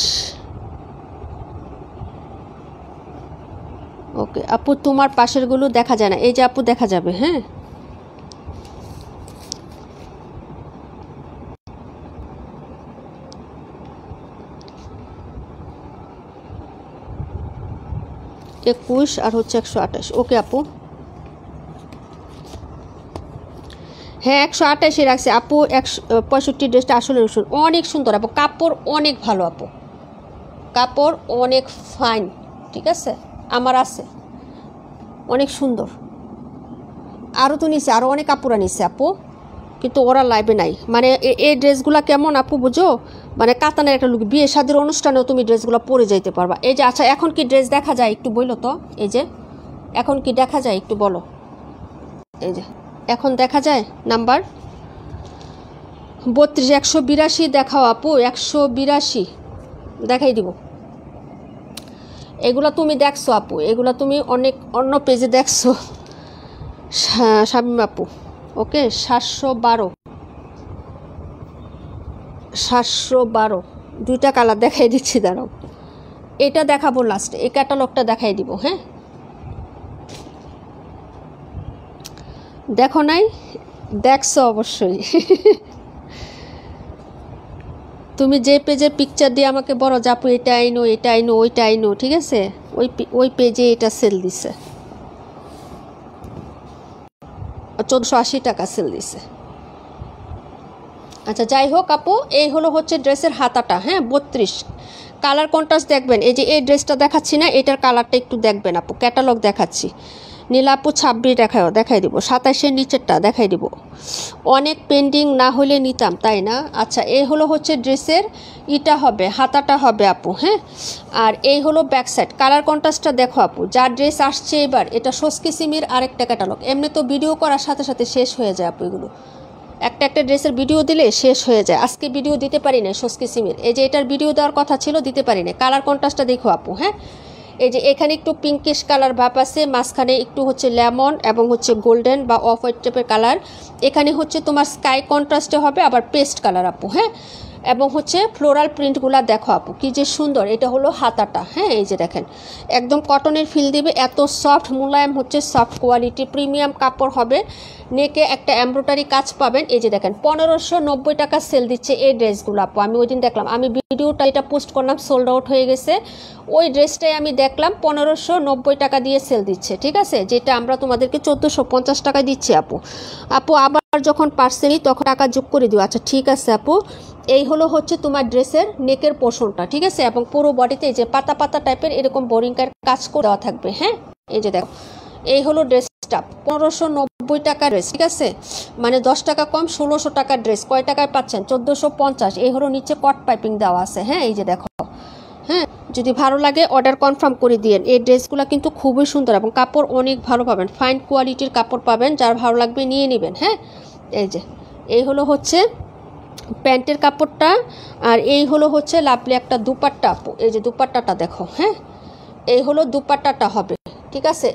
ওকে আপু, তোমার পাশেরগুলো দেখা যায় না, এই যে আপু দেখা যাবে। হ্যাঁ একুশ আর হচ্ছে 128। ওকে আপু, হ্যাঁ 128 রাখছি আপু। 165 ড্রেসটা আসলে অনেক সুন্দর আপু, কাপড় অনেক ভালো আপু, কাপড় অনেক ফাইন। ঠিক আছে, আমার আছে, অনেক সুন্দর। আরও তো নিছে, আরও অনেক কাপড় নিছে আপু, কিন্তু ওরা লাইভে নাই। মানে এই ড্রেসগুলো কেমন আপু বুঝো, মানে কাতানের একটা লুক, বিয়ে শাদির অনুষ্ঠানেও তুমি ড্রেসগুলো পরে যাইতে পারবা। এই যে আচ্ছা এখন কি ড্রেস দেখা যায় একটু বলো তো, এই যে এখন কি দেখা যায় একটু বলো। এই যে এখন দেখা যায় নাম্বার 32, 182 দেখাও আপু, 182 দেখাই দিব। এগুলো তুমি দেখছো আপু, এগুলো তুমি অনেক অন্য পেজে দেখছো শামিম আপু। ওকে 712 দুইটা কালার দেখাই দিচ্ছি, দাঁড়াও এটা দেখাবো লাস্টে, এই ক্যাটালগটা দেখাই দিব। হ্যাঁ দেখো নাই? দেখছো অবশ্যই তুমি যে পেজের পিকচার দিয়ে আমাকে বলো যাপু এটা আইনো, এটা আইনো, ওইটা আইনো, ঠিক আছে, ওই পেজে এটা সেল দিছে 1480 টাকা সেল দিছে। আচ্ছা যাই হোক আপু, এই হলো হচ্ছে ড্রেসের হাতাটা। হ্যাঁ 32 কালার কন্ট্রাস্ট দেখবেন। এই যে এই ড্রেসটা দেখাচ্ছি না, এটার কালারটা একটু দেখবেন আপু, ক্যাটালগ দেখাচ্ছি। নীলা আপু 26 দেখাই দিব, 27-এর নিচেরটা দেখাই দিব। অনেক পেন্ডিং না হলে নিতাম তাই না? আচ্ছা এই হলো হচ্ছে ড্রেসের ইটা হবে, হাতাটা হবে আপু। হ্যাঁ আর এই হলো ব্যাক সাইড। কালার কন্ট্রাস্টটা দেখো আপু, যার ড্রেস আসছে এবার, এটা সস্কি সিমির আরেকটা ক্যাটালগ। এমনি তো ভিডিও করার সাথে সাথে শেষ হয়ে যায় আপু, এগুলো একটা একটা ড্রেসের ভিডিও দিলে শেষ হয়ে যায়। আজকে ভিডিও দিতে পারি না সস্কি সিমির, এই যে এটার ভিডিও দেওয়ার কথা ছিল, দিতে পারি না। কালার কন্ট্রাস্টটা দেখো আপু। হ্যাঁ এই যে এখানে একটু পিঙ্কিশ কালার ভাব আছে, মাঝখানে একটু হচ্ছে লেমন এবং হচ্ছে গোল্ডেন বা অফ হোয়াইট টাইপের কালার। এখানে হচ্ছে তোমার স্কাই কন্ট্রাস্টে হবে, আবার পেস্ট কালার আপু। হ্যাঁ এবং হচ্ছে ফ্লোরাল প্রিন্টগুলো দেখো আপু কি যে সুন্দর। এটা হলো হাতাটা। হ্যাঁ এই যে দেখেন একদম কটনের ফিল দিবে, এত সফট মুলায়ম, হচ্ছে সফট কোয়ালিটি প্রিমিয়াম কাপড় হবে। নেকে একটা এমব্রয়ডারি কাজ পাবেন। এই যে দেখেন 1590 টাকা সেল দিচ্ছে এই ড্রেসগুলো আপু। আমি ওই দিন দেখলাম, আমি ভিডিওটা এটা পোস্ট করলাম, সোল্ড আউট হয়ে গেছে। ওই ড্রেসটাই আমি দেখলাম 1590 টাকা দিয়ে সেল দিচ্ছে। ঠিক আছে, যেটা আমরা তোমাদেরকে 1450 টাকা দিচ্ছি আপু। আপু আবার যখন পার্সেলি তখন টাকা যোগ করে দিও। আচ্ছা ঠিক আছে আপু, এই হলো হচ্ছে তোমার ড্রেসের নেকের পোর্শনটা। ঠিক আছে, এবং পুরো বডিতে এই যে পাতা পাতা টাইপের এরকম বোরিংকার কাজ করে দেওয়া থাকবে। হ্যাঁ এই যে দেখো, এই হলো ড্রেসটা 1590 টাকার ড্রেস। ঠিক আছে, মানে 10 টাকা কম, 1600 টাকার ড্রেস কয় টাকায় পাচ্ছেন? 1450। এই হলো নিচে কট পাইপিং দেওয়া আছে। হ্যাঁ এই যে দেখো। হ্যাঁ যদি ভালো লাগে অর্ডার কনফার্ম করে দিয়েন। এই ড্রেসগুলো কিন্তু খুবই সুন্দর এবং কাপড় অনেক ভালো পাবেন, ফাইন কোয়ালিটির কাপড় পাবেন। যার ভালো লাগবে নিয়ে নেবেন। হ্যাঁ এই যে এই হলো হচ্ছে প্যান্টের কাপড়টা, আর এই হলো হচ্ছে লাভলি একটা দুপাট্টা আপু। এই যে দুপাট্টাটা দেখো। হ্যাঁ এই হলো দুপাট্টাটা হবে। ঠিক আছে,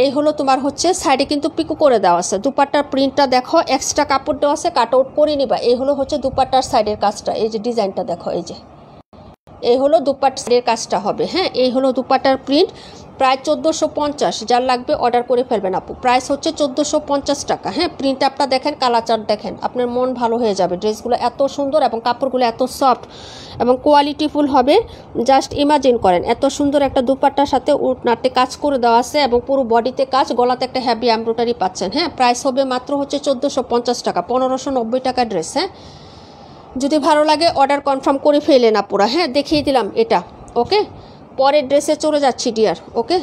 এই হলো তোমার হচ্ছে সাইডে কিন্তু পিকো করে দেওয়া আছে। দুপাট্টার প্রিন্টটা দেখো, এক্সট্রা কাপড় দেওয়া আছে, কাট আউট করে নিবা। এই হলো হচ্ছে দুপাট্টার সাইডের কাজটা, এই যে ডিজাইনটা দেখো। এই যে এই হলো দুপাট্টার সাইডের কাজটা হবে। হ্যাঁ এই হলো দুপাট্টার প্রিন্ট। প্রায় 1450, যার লাগবে অর্ডার করে ফেলবেন আপু। প্রাইস হচ্ছে 1450 টাকা। হ্যাঁ, প্রিন্ট আপটা দেখেন, কালার চার্ট দেখেন, আপনার মন ভালো হয়ে যাবে। ড্রেসগুলো এত সুন্দর এবং কাপড়গুলো এত সফট এবং কোয়ালিটিফুল হবে, জাস্ট ইমাজিন করেন। এত সুন্দর একটা দুপাট্টার সাথে উটনাটে কাজ করে দেওয়া আছে এবং পুরো বডিতে কাজ, গলাতে একটা হ্যাভি এমব্রয়ডারি পাচ্ছেন। হ্যাঁ, প্রাইস হবে মাত্র হচ্ছে 1450 টাকা, 1590 টাকা ড্রেস। হ্যাঁ, যদি ভালো লাগে অর্ডার কনফার্ম করে ফেলেন আপুরা। হ্যাঁ, দেখিয়ে দিলাম এটা। ওকে, পরের ড্রেসে চলে যাচ্ছি ডিয়ার। ওকে,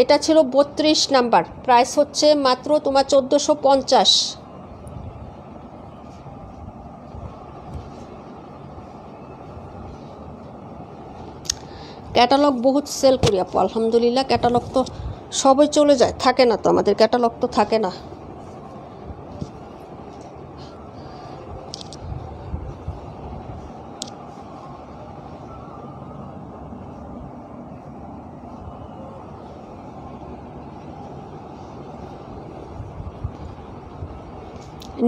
এটা ছিল 32 নাম্বার, প্রাইস হচ্ছে মাত্র তোমার 1450। ক্যাটালগ বহুত সেল করি আপু, আলহামদুলিল্লাহ। ক্যাটালগ তো সবই চলে যায়, থাকে না তো, আমাদের ক্যাটালগ তো থাকে না।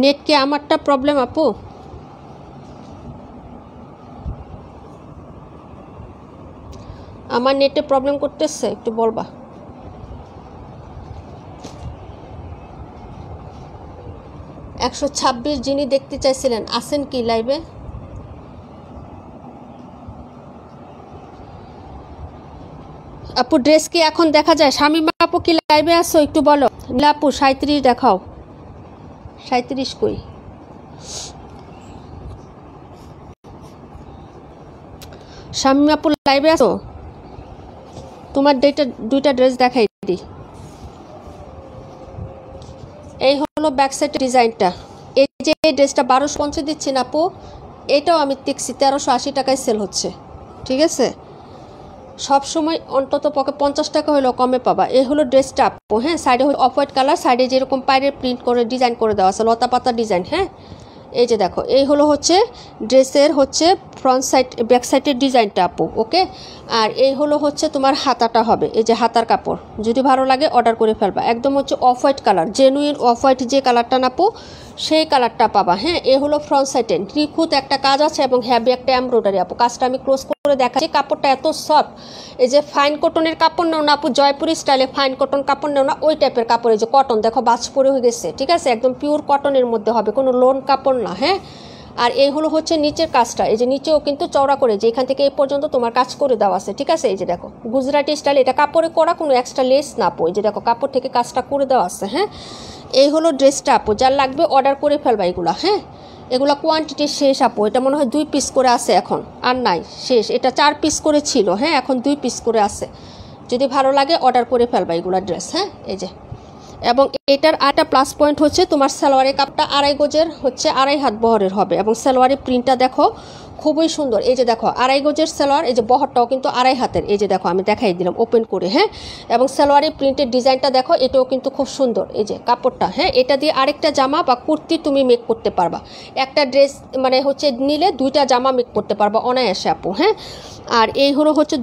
নেট কি আমারটা প্রবলেম আপু? আমার নেটে প্রবলেম করতেছে, একটু বলবা। একশো 26 যিনি দেখতে চাইছিলেন আসেন কি লাইভে? আপু ড্রেস কি এখন দেখা যায়? শামিমা আপু কি লাইভে আসো, একটু বলো। নীলা আপু 37 দেখাও, 37 কই? শামিমা আপু লাইভে আসো, তোমার দুইটা ড্রেস দেখাই দিই। এই হলো ব্যাক সাইড ডিজাইনটা। এই যে ড্রেসটা 1250 দিচ্ছি না আপু, এটাও আমি দেখছি 1380 টাকায় সেল হচ্ছে। ঠিক আছে, সবসময় অন্তত পক্ষে 50 টাকা হলেও কমে পাবা। এই হলো ড্রেসটা আপু। হ্যাঁ, সাইডে হলো অফ হোয়াইট কালার, সাইডে যেরকম পায়ের প্রিন্ট করে ডিজাইন করে দেওয়া আছে, লতা পাতা ডিজাইন। হ্যাঁ, এই যে দেখো, এই হলো হচ্ছে ড্রেসের হচ্ছে ফ্রন্ট সাইড, ব্যাক সাইডের ডিজাইনটা আপু। ওকে, আর এই হলো হচ্ছে তোমার হাতাটা হবে, এই যে হাতার কাপড়। যদি ভালো লাগে অর্ডার করে ফেলবা। একদম হচ্ছে off white colour, genuine off white যে কালারটা না আপু, সেই কালারটা পাবা। হ্যাঁ, এই হলো ফ্রন্ট সাইডে নিখুঁত একটা কাজ আছে এবং হ্যাভি একটা এমব্রয়ডারি আপু। কাজটা আমি ক্লোজ করে দেখাচ্ছি। কাপড়টা এত সফট, এই যে ফাইন কটনের কাপড় নেও না আপু, জয়পুরি স্টাইলে ফাইন কটন কাপড় নেও না, ওই টাইপের কাপড়। এই যে কটন দেখো বাজ পরে হয়ে গেছে। ঠিক আছে, একদম পিওর কটনের মধ্যে হবে, কোনো লোন কাপড় না। হ্যাঁ, আর এই হলো হচ্ছে নিচের কাজটা। এই যে নিচেও কিন্তু চওড়া করে, যে এখান থেকে এই পর্যন্ত তোমার কাজ করে দেওয়া আছে। ঠিক আছে, এই যে দেখো গুজরাটি স্টাইল, এটা কাপড়ে করা, কোনো এক্সট্রা লেস না আপু। এই যে দেখো কাপড় থেকে কাজটা করে দেওয়া আছে। হ্যাঁ, এই হলো ড্রেসটা আপু, যার লাগবে অর্ডার করে ফেলবা এগুলা। হ্যাঁ, এগুলো কোয়ান্টিটি শেষ আপু। এটা মনে হয় 2 পিস করে আছে, এখন আর নাই, শেষ। এটা 4 পিস করে ছিল। হ্যাঁ, এখন 2 পিস করে আছে। যদি ভালো লাগে অর্ডার করে ফেলবা এগুলা ড্রেস। হ্যাঁ, এই যে, এবং এটার আরেকটা প্লাস পয়েন্ট হচ্ছে তোমার সালোয়ারের কাপটা 2.5 গজের হচ্ছে, 2.5 হাত বহরের হবে এবং সালোয়ারের প্রিন্টটা দেখো খুবই সুন্দর। এই যে দেখো 2.5 গজের সালোয়ার, এই যে বহরটাও কিন্তু 2.5 হাতের। এই যে দেখো আমি দেখাই দিলাম ওপেন করে। হ্যাঁ, এবং সালোয়ারের প্রিন্টের ডিজাইনটা দেখো, এটাও কিন্তু খুব সুন্দর। এই যে কাপড়টা, হ্যাঁ, এটা দিয়ে আরেকটা জামা বা কুর্তি তুমি মেক করতে পারবা। একটা ড্রেস মানে হচ্ছে নিলে 2টা জামা মেক করতে পারবা অনায়াসে আপু। হ্যাঁ, আর এই হলো হচ্ছে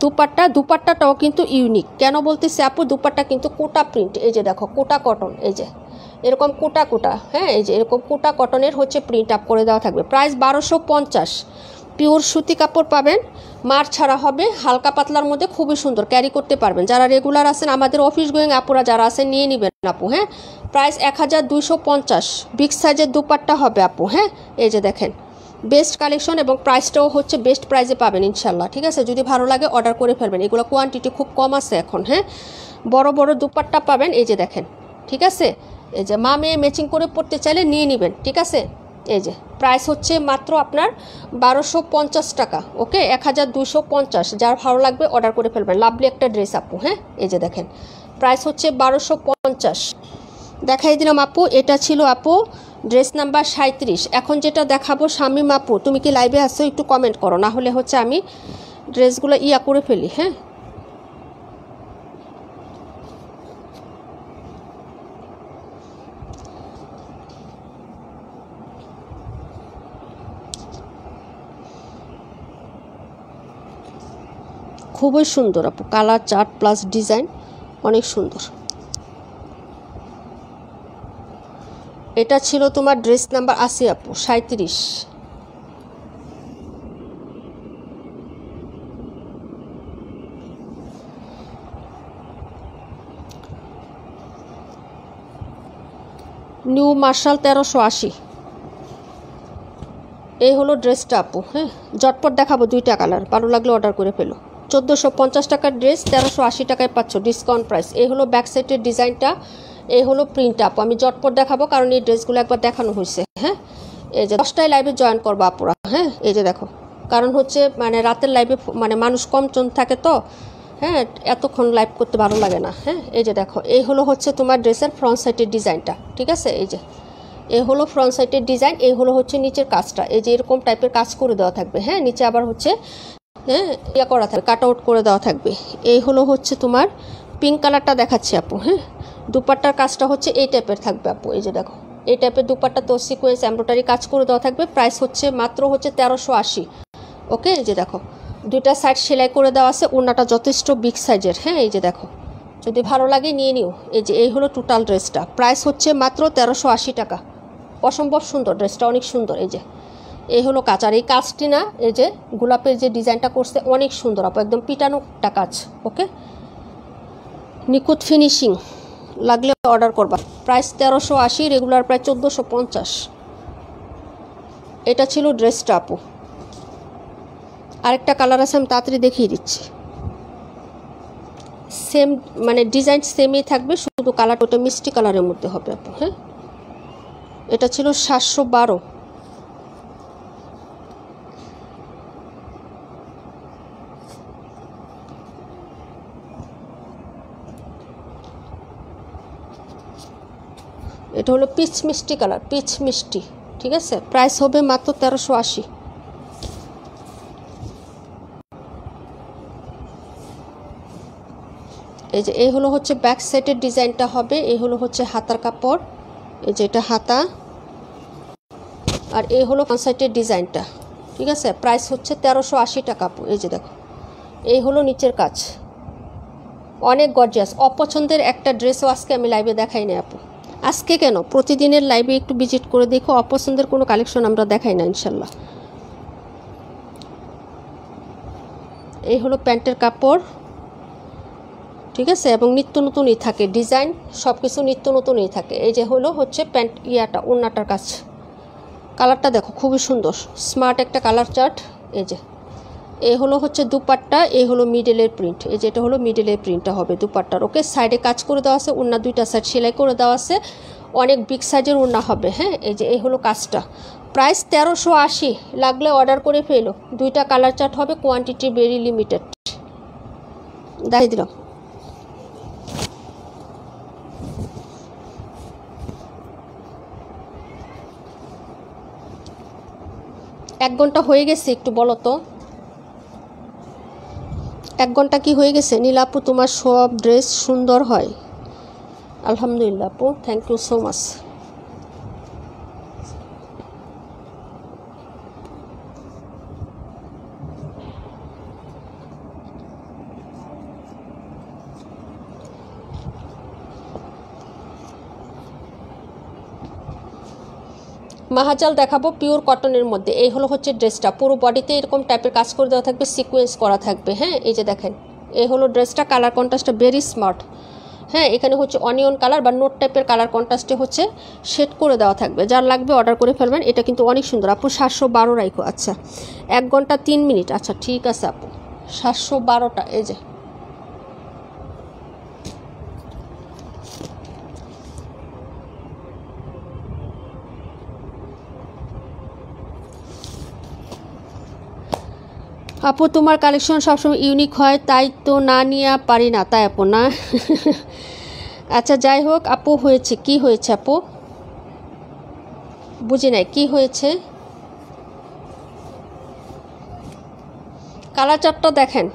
দুপাট্টাটাও কিন্তু ইউনিক। কেন বলতেছি আপু, দুপাট্টা কিন্তু কোটা প্রিন্ট। এই যে দেখো কোটা কটন, এই যে এরকম কোটা। হ্যাঁ, এই যে এরকম কোটা কটনের হচ্ছে প্রিন্ট আপ করে দেওয়া থাকবে। প্রাইস 1250, পিওর সুতি কাপড় পাবেন, মার ছাড়া হবে, হালকা পাতলার মধ্যে খুবই সুন্দর, ক্যারি করতে পারবেন। যারা রেগুলার আছেন, আমাদের অফিস গোয়িং আপুরা যারা আছেন, নিয়ে নেবেন আপু। হ্যাঁ, প্রাইস 1250, বিগ সাইজের দুপাট্টা হবে আপু। হ্যাঁ, এই যে দেখেন বেস্ট কালেকশন এবং প্রাইসটাও হচ্ছে বেস্ট প্রাইসে পাবেন ইনশাল্লাহ। ঠিক আছে, যদি ভালো লাগে অর্ডার করে ফেলবেন। এগুলো কোয়ান্টিটি খুব কম আছে এখন। হ্যাঁ, বড় বড় দুপাট্টা পাবেন, এই যে দেখেন। ঠিক আছে, এই যে মা মেয়ে ম্যাচিং করে পড়তে চাইলে নিয়ে নেবেন। ঠিক আছে, এই যে প্রাইস হচ্ছে মাত্র আপনার 1250 টাকা। ওকে, 1250, যার ভালো লাগবে অর্ডার করে ফেলবেন। লাভলি একটা ড্রেস আপু। হ্যাঁ, এই যে দেখেন প্রাইস হচ্ছে 1250। দেখাই দিলাম আপু, এটা ছিল আপু ড্রেস নাম্বার 37। এখন যেটা দেখাবো, শামিম আপু তুমি কি লাইভে আসছো, একটু কমেন্ট করো, না হলে হচ্ছে আমি ড্রেসগুলো করে ফেলি। হ্যাঁ, খুবই সুন্দর আপু, কালার চার্ট প্লাস ডিজাইন অনেক সুন্দর। এটা ছিল তোমার ড্রেস নাম্বার 80 আপু, 37। New Marshall 1380। এই হলো ড্রেসটা আপু। হ্যাঁ, ঝটপট দেখাবো, দুইটা কালার, ভালো লাগলে অর্ডার করে ফেলো। 1450 টাকার ড্রেস 1380 টাকায় পাচ্ছ, ডিসকাউন্ট প্রাইস। এই হলো ব্যাক সাইডের ডিজাইনটা, এই হলো প্রিন্ট আপু। আমি ঝটপট দেখাবো কারণ এই ড্রেসগুলো একবার দেখানো হয়েছে। হ্যাঁ, এই যে 10টায় লাইভে জয়েন করবো আপুরা। হ্যাঁ, এই যে দেখো, কারণ হচ্ছে মানে রাতের লাইভে মানে মানুষ কম জন থাকে তো, হ্যাঁ, এতক্ষণ লাইভ করতে ভালো লাগে না। হ্যাঁ, এই যে দেখো, এই হলো হচ্ছে তোমার ড্রেসের ফ্রন্ট সাইডের ডিজাইনটা, ঠিক আছে। এই যে এই হলো ফ্রন্ট সাইডের ডিজাইন, এই হলো হচ্ছে নিচের কাজটা, এই যে এরকম টাইপের কাজ করে দেওয়া থাকবে। হ্যাঁ, নিচে আবার হচ্ছে হ্যাঁ ইয়া করা থাকবে, কাট আউট করে দেওয়া থাকবে। এই হলো হচ্ছে তোমার পিঙ্ক কালারটা দেখাচ্ছি আপু। হ্যাঁ, দুপাট্টার কাজটা হচ্ছে এই টাইপের থাকবে আপু। এই যে দেখো, এই টাইপের দুপাট্টা তো সিকোয়েন্স এমব্রয়ডারি কাজ করে দেওয়া থাকবে। প্রাইস হচ্ছে মাত্র হচ্ছে 1380। ওকে, এই যে দেখো, দুইটা সাইড সেলাই করে দেওয়া আছে, ওড়নাটা যথেষ্ট বিগ সাইজের। হ্যাঁ, এই যে দেখো, যদি ভালো লাগে নিয়ে নিও। এই যে এই হলো টোটাল ড্রেসটা, প্রাইস হচ্ছে মাত্র 1380 টাকা। অসম্ভব সুন্দর ড্রেসটা, অনেক সুন্দর। এই যে এই হলো কাজ, আর এই কাজটি না, এই যে গোলাপের যে ডিজাইনটা করছে অনেক সুন্দর আপু, একদম পিটানো একটা কাজ। ওকে, নিখুঁত ফিনিশিং, লাগলে অর্ডার করবা। প্রাইস 1380, রেগুলার প্রায় 1450। এটা ছিল ড্রেসটা আপু। আরেকটা কালার আছে, আমি তাড়াতাড়ি দেখিয়ে দিচ্ছি। সেম মানে ডিজাইন সেমই থাকবে, শুধু কালারটা ওটা মিষ্টি কালারের মধ্যে হবে আপু। হ্যাঁ, এটা ছিল 712। এটা হলো পিচ মিষ্টি কালার, পিচ মিষ্টি, ঠিক আছে। প্রাইস হবে মাত্র 1380। এই যে এই হলো হচ্ছে ব্যাক সাইডের ডিজাইনটা হবে, এই হলো হচ্ছে হাতার কাপড়, এই যে এটা হাতা, আর এই হলো ফ্রন্ট সাইডের ডিজাইনটা, ঠিক আছে। প্রাইস হচ্ছে 1380 টাকা আপু। এই যে দেখো, এই হলো নিচের কাজ, অনেক গর্জিয়াস। অপছন্দের একটা ড্রেসও আজকে আমি লাইভে দেখাই না আপু। আজকে কেন, প্রতিদিনের লাইভে একটু ভিজিট করে দেখো, অপছন্দের কোনো কালেকশন আমরা দেখাই না ইনশাল্লাহ। এই হলো প্যান্টের কাপড়, ঠিক আছে, এবং নিত্য নতুনই থাকে ডিজাইন, সব কিছু নিত্য নতুনই থাকে। এই যে হলো হচ্ছে প্যান্ট ইয়াটা, ওড়নাটার কাজ, কালারটা দেখো খুবই সুন্দর, স্মার্ট একটা কালার চার্ট। এই যে এই হলো হচ্ছে দুপাট্টা, এই হলো মিডলের প্রিন্ট, এই যে এটা হলো মিডলের প্রিন্টটা হবে দুপাট্টার। ওকে, সাইডে কাজ করে দেওয়া আছে, ওড়না দুইটা সাইড সেলাই করে দেওয়া আছে, অনেক বিগ সাইজের ওড়না হবে। হ্যাঁ, এই যে এই হলো কাজটা। প্রাইস 1380, লাগলে অর্ডার করে ফেলো। দুইটা কালার চার্ট হবে, কোয়ান্টিটি ভেরি লিমিটেড। দেখিয়ে দিলাম। এক ঘন্টা হয়ে গেছে, একটু বলো তো 1 ঘন্টা কি হয়ে গেছে? নীলা আপু, তোমার সব ড্রেস সুন্দর হয়। আলহামদুলিল্লাহ আপু, থ্যাংক ইউ সো মাচ। মাহাজাল দেখাবো পিওর কটনের মধ্যে। এই হলো হচ্ছে ড্রেসটা, পুরো বডিতে এরকম টাইপের কাজ করে দেওয়া থাকবে, সিকোয়েন্স করা থাকবে। হ্যাঁ, এই যে দেখেন, এই হলো ড্রেসটা, কালার কন্ট্রাস্টটা ভেরি স্মার্ট। হ্যাঁ, এখানে হচ্ছে অনিয়ন কালার বা নোট টাইপের কালার কন্ট্রাস্টে হচ্ছে শেড করে দেওয়া থাকবে। যার লাগবে অর্ডার করে ফেলবেন। এটা কিন্তু অনেক সুন্দর আপু। 712 রাখো। আচ্ছা, 1 ঘন্টা 3 মিনিট। আচ্ছা ঠিক আছে আপু, 712টা। এই যে আপু, তোমার কালেকশন সবসময় ইউনিক হয়, তাই তো না নিয়ে পারি না, তাই আপু না। আচ্ছা যাই হোক আপু, হয়েছে কি হয়েছে আপু? বুঝি নাই কি হয়েছে। কালার চার্টটা দেখেন,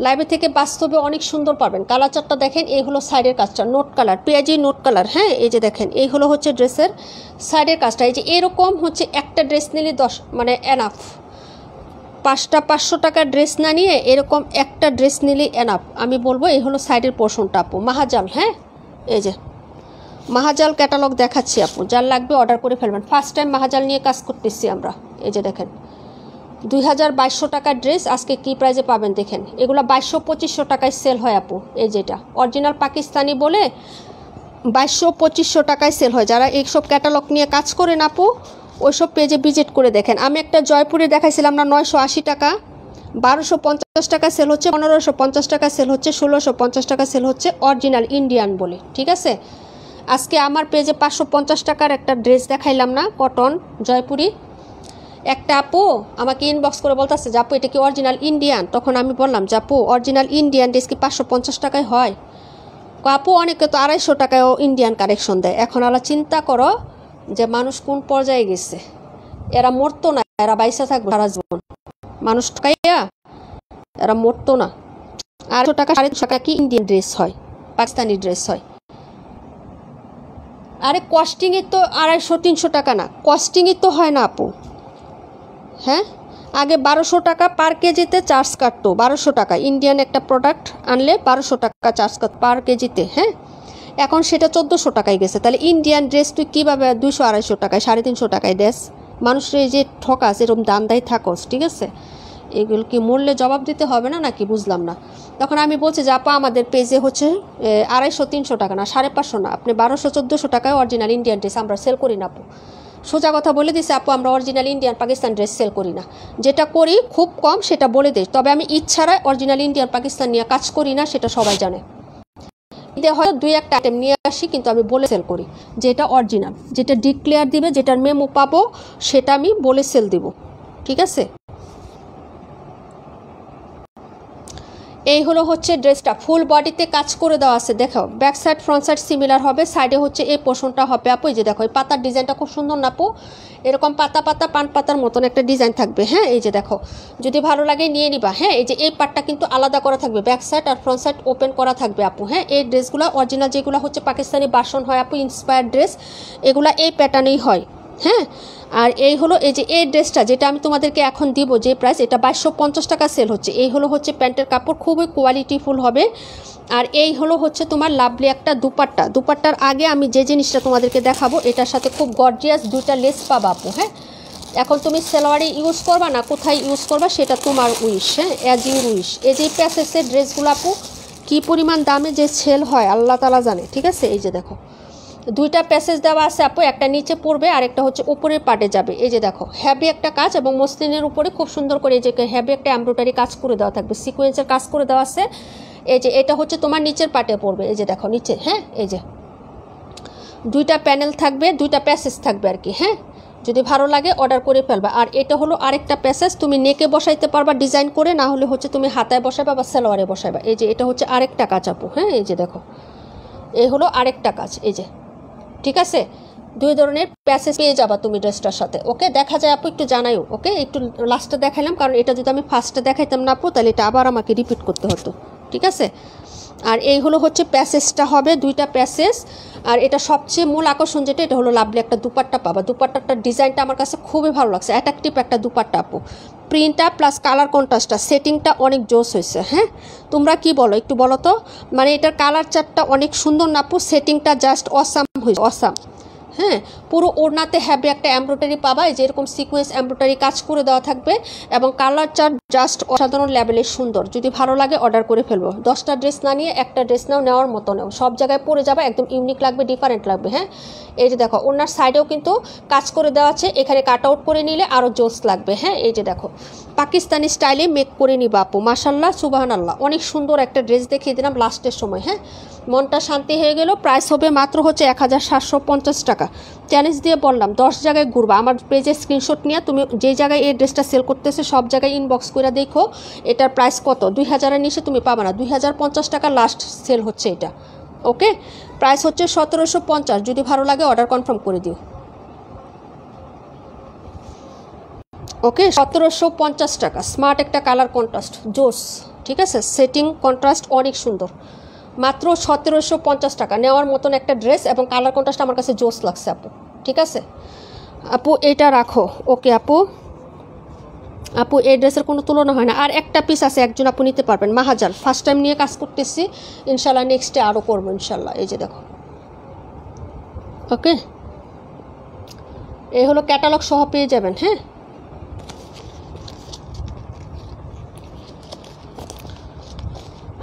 লাইভে থেকে বাস্তবে অনেক সুন্দর পাবেন। কালার চার্টটা দেখেন, এই হলো সাইডের কাজটা, নোট কালার, পেঁয়াজি নোট কালার। হ্যাঁ, এই যে দেখেন, এই হলো হচ্ছে ড্রেসের সাইডের কাজটা। এই যে এরকম হচ্ছে একটা ড্রেস নিলে 10 মানে এনাফ। 5টা 500 টাকার ড্রেস না নিয়ে এরকম একটা ড্রেস নিলে এনাফ আমি বলবো। এই হলো সাইডের পোর্শনটা আপু, মাহাজাল। হ্যাঁ, এই যে মাহাজাল ক্যাটালগ দেখাচ্ছি আপু, যার লাগবে অর্ডার করে ফেলবেন। ফার্স্ট টাইম মাহাজাল নিয়ে কাজ করতেছি আমরা। এই যে দেখেন, 2200 টাকার ড্রেস আজকে কি প্রাইজে পাবেন দেখেন। এগুলো 2200-2500 টাকায় সেল হয় আপু। এই যেটা অরিজিনাল পাকিস্তানি বলে 2200-2500 টাকায় সেল হয়। যারা এইসব ক্যাটালগ নিয়ে কাজ করেন আপু ওইসব পেজে ভিজিট করে দেখেন। আমি একটা জয়পুরে দেখাইছিলাম না 980 টাকা, 1250 টাকা সেল হচ্ছে, 1550 টাকা সেল হচ্ছে, 1650 টাকা সেল হচ্ছে, অরিজিনাল ইন্ডিয়ান বলে। ঠিক আছে, আজকে আমার পেজে 550 টাকার একটা ড্রেস দেখাইলাম না, কটন জয়পুরি। একটা আপু আমাকে ইনবক্স করে বলতেছে যে আপু এটা কি অরিজিনাল ইন্ডিয়ান? তখন আমি বললাম যে আপু অরিজিনাল ইন্ডিয়ান ড্রেস কি 550 টাকায় হয়? আপু অনেকে তো 250 টাকায়ও ইন্ডিয়ান কালেকশন দেয়। এখন আলা চিন্তা করো যে মানুষ কোন পর্যায়ে গেছে। এরা মরতো না, এরা বাইসা থাকবে সারা জীবন। মানুষ ঠকাইয়া এরা মরতো না। 250 টাকা 350 টাকা কি ইন্ডিয়ান ড্রেস হয়, পাকিস্তানি ড্রেস হয়। আরে কস্টিংয়ে তো 250-300 টাকা না, কস্টিংই তো হয় না আপু। হ্যাঁ, আগে 1200 টাকা পার কেজিতে চার্জ কাটতো। 1200 টাকা ইন্ডিয়ান একটা প্রোডাক্ট আনলে 1200 টাকা চার্জ কাট পার কেজিতে। হ্যাঁ, এখন সেটা 1400 টাকায় গেছে। তাহলে ইন্ডিয়ান ড্রেস তুই কীভাবে 200-250 টাকায় 350 টাকায় দেস? মানুষের এই যে ঠকাস, এরকম দান্দাই থাকস। ঠিক আছে, এগুলো কি মূল্যে জবাব দিতে হবে না নাকি বুঝলাম না। তখন আমি বলছি যে আপা আমাদের পেজে হচ্ছে 250-300 টাকা না, 550 না, আপনি 1200-1400 টাকায় অরিজিনাল ইন্ডিয়ান ড্রেস আমরা সেল করি না আপু। সোজা কথা বলে দিছে আপু, আমরা original Indian Pakistan dress sell করি না। যেটা করি খুব কম সেটা বলে দিই, তবে আমি ইচ্ছারা অরিজিনাল ইন্ডিয়ান পাকিস্তান নিয়ে কাজ করি না, সেটা সবাই জানে। ঈদে হয়তো 2-1টা আইটেম নিয়ে আসি, কিন্তু আমি বলে সেল করি যেটা অরিজিনাল, যেটা ডিক্লেয়ার দিবে, যেটার মেমো পাবো সেটা আমি বলে সেল দিব। ঠিক আছে, এই হলো হচ্ছে ড্রেসটা, ফুল বডিতে কাজ করে দেওয়া আছে। দেখো back side front side similar হবে, সাইডে হচ্ছে এই পোর্শনটা হবে আপু। এই যে দেখো এই পাতার ডিজাইনটা খুব সুন্দর না আপু, এরকম পাতা পাতা পান পাতার মতন একটা ডিজাইন থাকবে। হ্যাঁ, এই যে দেখো, যদি ভালো লাগে নিয়ে নিবা। হ্যাঁ, এই যে এই পার্টটা কিন্তু আলাদা করা থাকবে, ব্যাক সাইড আর ফ্রন্ট সাইড ওপেন করা থাকবে আপু। হ্যাঁ, এই ড্রেসগুলো অরিজিনাল যেগুলো হচ্ছে পাকিস্তানি বাসন হয় আপু, ইন্সপায়ার্ড ড্রেস, এগুলা এই প্যাটার্নেই হয়। হ্যাঁ, আর এই হলো এই যে এই ড্রেসটা যেটা আমি তোমাদেরকে এখন দিব যে প্রাইস, এটা 2250 টাকা সেল হচ্ছে। এই হলো হচ্ছে প্যান্টের কাপড়, খুবই কোয়ালিটিফুল হবে। আর এই হলো হচ্ছে তোমার লাভলি একটা দুপাট্টা। দুপাট্টার আগে আমি যে জিনিসটা তোমাদেরকে দেখাবো, এটার সাথে খুব গর্জিয়াস 2টা লেস পাবা আপু। হ্যাঁ, এখন তুমি সেলোয়ারে ইউজ করবা না কোথায় ইউজ করবা সেটা তোমার উইশ। হ্যাঁ, অ্যাজ ইউর উইশ। এই যে প্যাসেসের ড্রেসগুলো আপু কী পরিমাণ দামে যে সেল হয় আল্লাহ তালা জানে। ঠিক আছে, এই যে দেখো 2টা প্যাসেজ দেওয়া আছে আপু, একটা নিচে পড়বে আর একটা হচ্ছে উপরের পার্টে যাবে। এই যে দেখো হ্যাভি একটা কাজ, এবং মসলিনের উপরে খুব সুন্দর করে এই যে হ্যাভি একটা এমব্রয়ডারি কাজ করে দেওয়া থাকবে, সিকোয়েন্সের কাজ করে দেওয়া আছে। এই যে এটা হচ্ছে তোমার নিচের পার্টে পড়বে, এই যে দেখো নিচে। হ্যাঁ, এই যে 2টা প্যানেল থাকবে, 2টা প্যাসেজ থাকবে আর কি। হ্যাঁ, যদি ভালো লাগে অর্ডার করে ফেলবা। আর এটা হলো আরেকটা প্যাসেজ, তুমি নেকে বসাইতে পারবা ডিজাইন করে, না হলে হচ্ছে তুমি হাতায় বসাইবা বা সালোয়ারে বসাইবা। এই যে এটা হচ্ছে আরেকটা কাজ আপু। হ্যাঁ, এই যে দেখো এই হলো আরেকটা কাজ। এই যে ঠিক আছে, 2 ধরনের প্যাসেজ পেয়ে যাবা তুমি ড্রেসটার সাথে। ওকে, দেখা যায় আপু একটু জানাইও। ওকে, একটু লাস্টে দেখাইলাম, কারণ এটা যদি আমি ফার্স্টে দেখাইতাম না আপু তাহলে এটা আবার আমাকে রিপিট করতে হতো। ঠিক আছে, আর এই হলো হচ্ছে প্যাসেজটা হবে 2টা প্যাসেজ। আর এটা সবচেয়ে মূল আকর্ষণ যেটা, এটা হলো লাভলি একটা দুপাট্টা পাবা। দুপাট্টাটার ডিজাইনটা আমার কাছে খুবই ভালো লাগছে, অ্যাট্রাকটিভ একটা দুপাট্টা আপু। প্রিন্টটা প্লাস কালার কন্ট্রাস্টটা সেটিংটা অনেক জোস হয়েছে। হ্যাঁ, তোমরা কি বলো একটু বলো তো, মানে এটার কালার চার্টটা অনেক সুন্দর না আপু, সেটিংটা জাস্ট অসাম হয়েছে, অসাম। হ্যাঁ, পুরো ওড়নাতে হ্যাভি একটা এমব্রয়ডারি পাবা, এই যে এরকম সিকোয়েন্স এমব্রয়ডারি কাজ করে দেওয়া থাকবে, এবং কালার চার্ট জাস্ট অসাধারণ লেভেলের সুন্দর। যদি ভালো লাগে অর্ডার করে ফেলবো। 10টা ড্রেস না নিয়ে একটা ড্রেস নাও, নেওয়ার মতো নাও, সব জায়গায় পরে যাবে, একদম ইউনিক লাগবে, ডিফারেন্ট লাগবে। হ্যাঁ, এই যে দেখো ওনার সাইডেও কিন্তু কাজ করে দেওয়া আছে, এখানে কাট আউট করে নিলে আরও জোস লাগবে। হ্যাঁ, এই যে দেখো পাকিস্তানি স্টাইলে মেক করে নিবা আপু, মাশাল্লাহ সুবহানাল্লাহ, অনেক সুন্দর একটা ড্রেস দেখিয়ে দিলাম লাস্টের সময়। হ্যাঁ, মনটা শান্তি হয়ে গেল। প্রাইস হবে মাত্র হচ্ছে 1750 টাকা। চ্যালেঞ্জ দিয়ে বললাম 10 জায়গায় ঘুরবা, আমার পেজে স্ক্রিনশট নিয়ে তুমি যে জায়গায় এই ড্রেসটা সেল করতেছে সব জায়গায় ইনবক্স করে দেখো এটার প্রাইস কত। 2000-এর নিচে তুমি পাবা না, 2050 টাকা লাস্ট সেল হচ্ছে এটা। ওকে, প্রাইস হচ্ছে 1750। যদি ভালো লাগে অর্ডার কনফার্ম করে দিও। ওকে, 1750 টাকা, স্মার্ট একটা কালার কন্ট্রাস্ট জোস। ঠিক আছে, সেটিং কন্ট্রাস্ট অনেক সুন্দর, মাত্র 1750 টাকা। নেওয়ার মতন একটা ড্রেস, এবং কালার কন্ট্রাস্ট আমার কাছে জোস লাগছে আপু। ঠিক আছে আপু, এটা রাখো। ওকে আপু, আপু এই ড্রেসের কোনো তুলনা হয় না। আর একটা পিস আছে, একজন আপু নিতে পারবেন, মাহাজাল। ফার্স্ট টাইম নিয়ে কাজ করতেছি, ইনশাল্লাহ নেক্সটে আরও করবো ইনশাল্লাহ। এই যে দেখো, ওকে, এই হলো ক্যাটালগ সহ পেয়ে যাবেন। হ্যাঁ,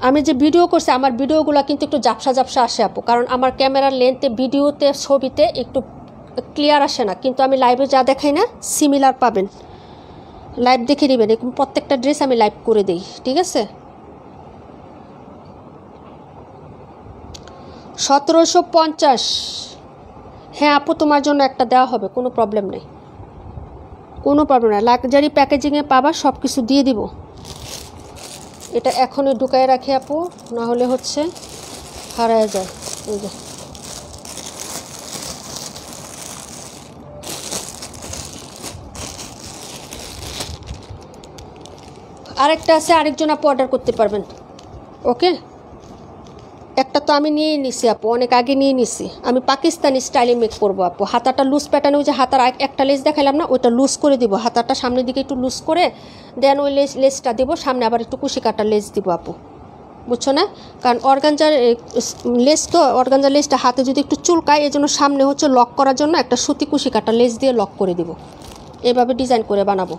আমি যে ভিডিও করছি আমার ভিডিওগুলো কিন্তু একটু ঝাপসা ঝাপসা আসে আপু, কারণ আমার ক্যামেরার লেন্থে ভিডিওতে ছবিতে একটু ক্লিয়ার আসে না, কিন্তু আমি লাইভে যা দেখাই না সিমিলার পাবেন। লাইভ দেখে নেবেন, এরকম প্রত্যেকটা ড্রেস আমি লাইভ করে দিই, ঠিক আছে। 1750। হ্যাঁ আপু তোমার জন্য একটা দেওয়া হবে, কোনো প্রবলেম নেই, কোনো প্রবলেম নেই। লাক্সারি প্যাকেজিংয়ে পাবা, সব কিছু দিয়ে দিব। এটা এখনই ঢুকায় রাখি আপু, না হলে হচ্ছে হারায় যায়। এই যে আরেকটা আছে, আরেকজন আপু অর্ডার করতে পারবেন। ওকে, একটা তো আমি নিয়েই নিছি আপু, অনেক আগে নিয়ে নিছি। আমি পাকিস্তানি স্টাইলে মেক করবো আপু। হাতাটা লুজ প্যাটার্নে, ওই যে হাতার একটা লেস দেখাইলাম না, ওইটা লুজ করে দিব। হাতাটা সামনের দিকে একটু লুজ করে দেন ওই লেসটা দেবো, সামনে আবার একটু কুশি কাটা লেস দিব আপু, বুঝছো না? কারণ অর্গানজার লেস তো, অর্গানজার লেসটা হাতে যদি একটু চুলকায়, এই জন্য সামনে হচ্ছে লক করার জন্য একটা সুতি কুশি কাটা লেস দিয়ে লক করে দিব। এভাবে ডিজাইন করে বানাবো।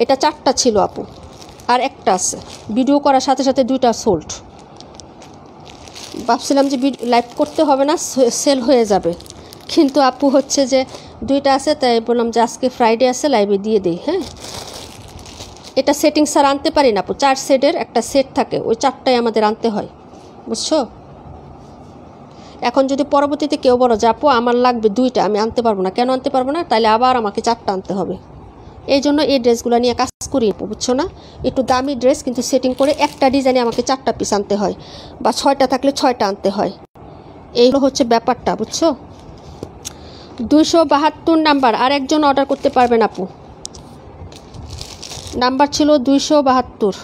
এটা 4টা ছিল আপু, আর একটা আছে। ভিডিও করার সাথে সাথে 2টা সোল্ড। ভাবছিলাম যে লাইভ করতে হবে না, সেল হয়ে যাবে, কিন্তু আপু হচ্ছে যে 2টা আছে, তাই বললাম যে আজকে ফ্রাইডে আছে, লাইভে দিয়ে দিই। হ্যাঁ, এটা সেটিং স্যার আনতে পারি না আপু, 4 সেটের একটা সেট থাকে, ওই 4টাই আমাদের আনতে হয়, বুঝছো? এখন যদি পরবর্তীতে কেউ বলো যে আপু আমার লাগবে 2টা, আমি আনতে পারবো না। কেন আনতে পারবো না? তাহলে আবার আমাকে 4টা আনতে হবে। এই জন্য এই ড্রেসগুলো নিয়ে কাজ করি, বুঝছো না? একটু দামি ড্রেস, কিন্তু সেটিং করে একটা ডিজাইনে আমাকে 4টা পিস আনতে হয়, বা 6টা থাকলে 6টা আনতে হয়। এই হচ্ছে ব্যাপারটা, বুঝছো? 272 নাম্বার আর একজন অর্ডার করতে পারবেন আপু। নাম্বার ছিল 272।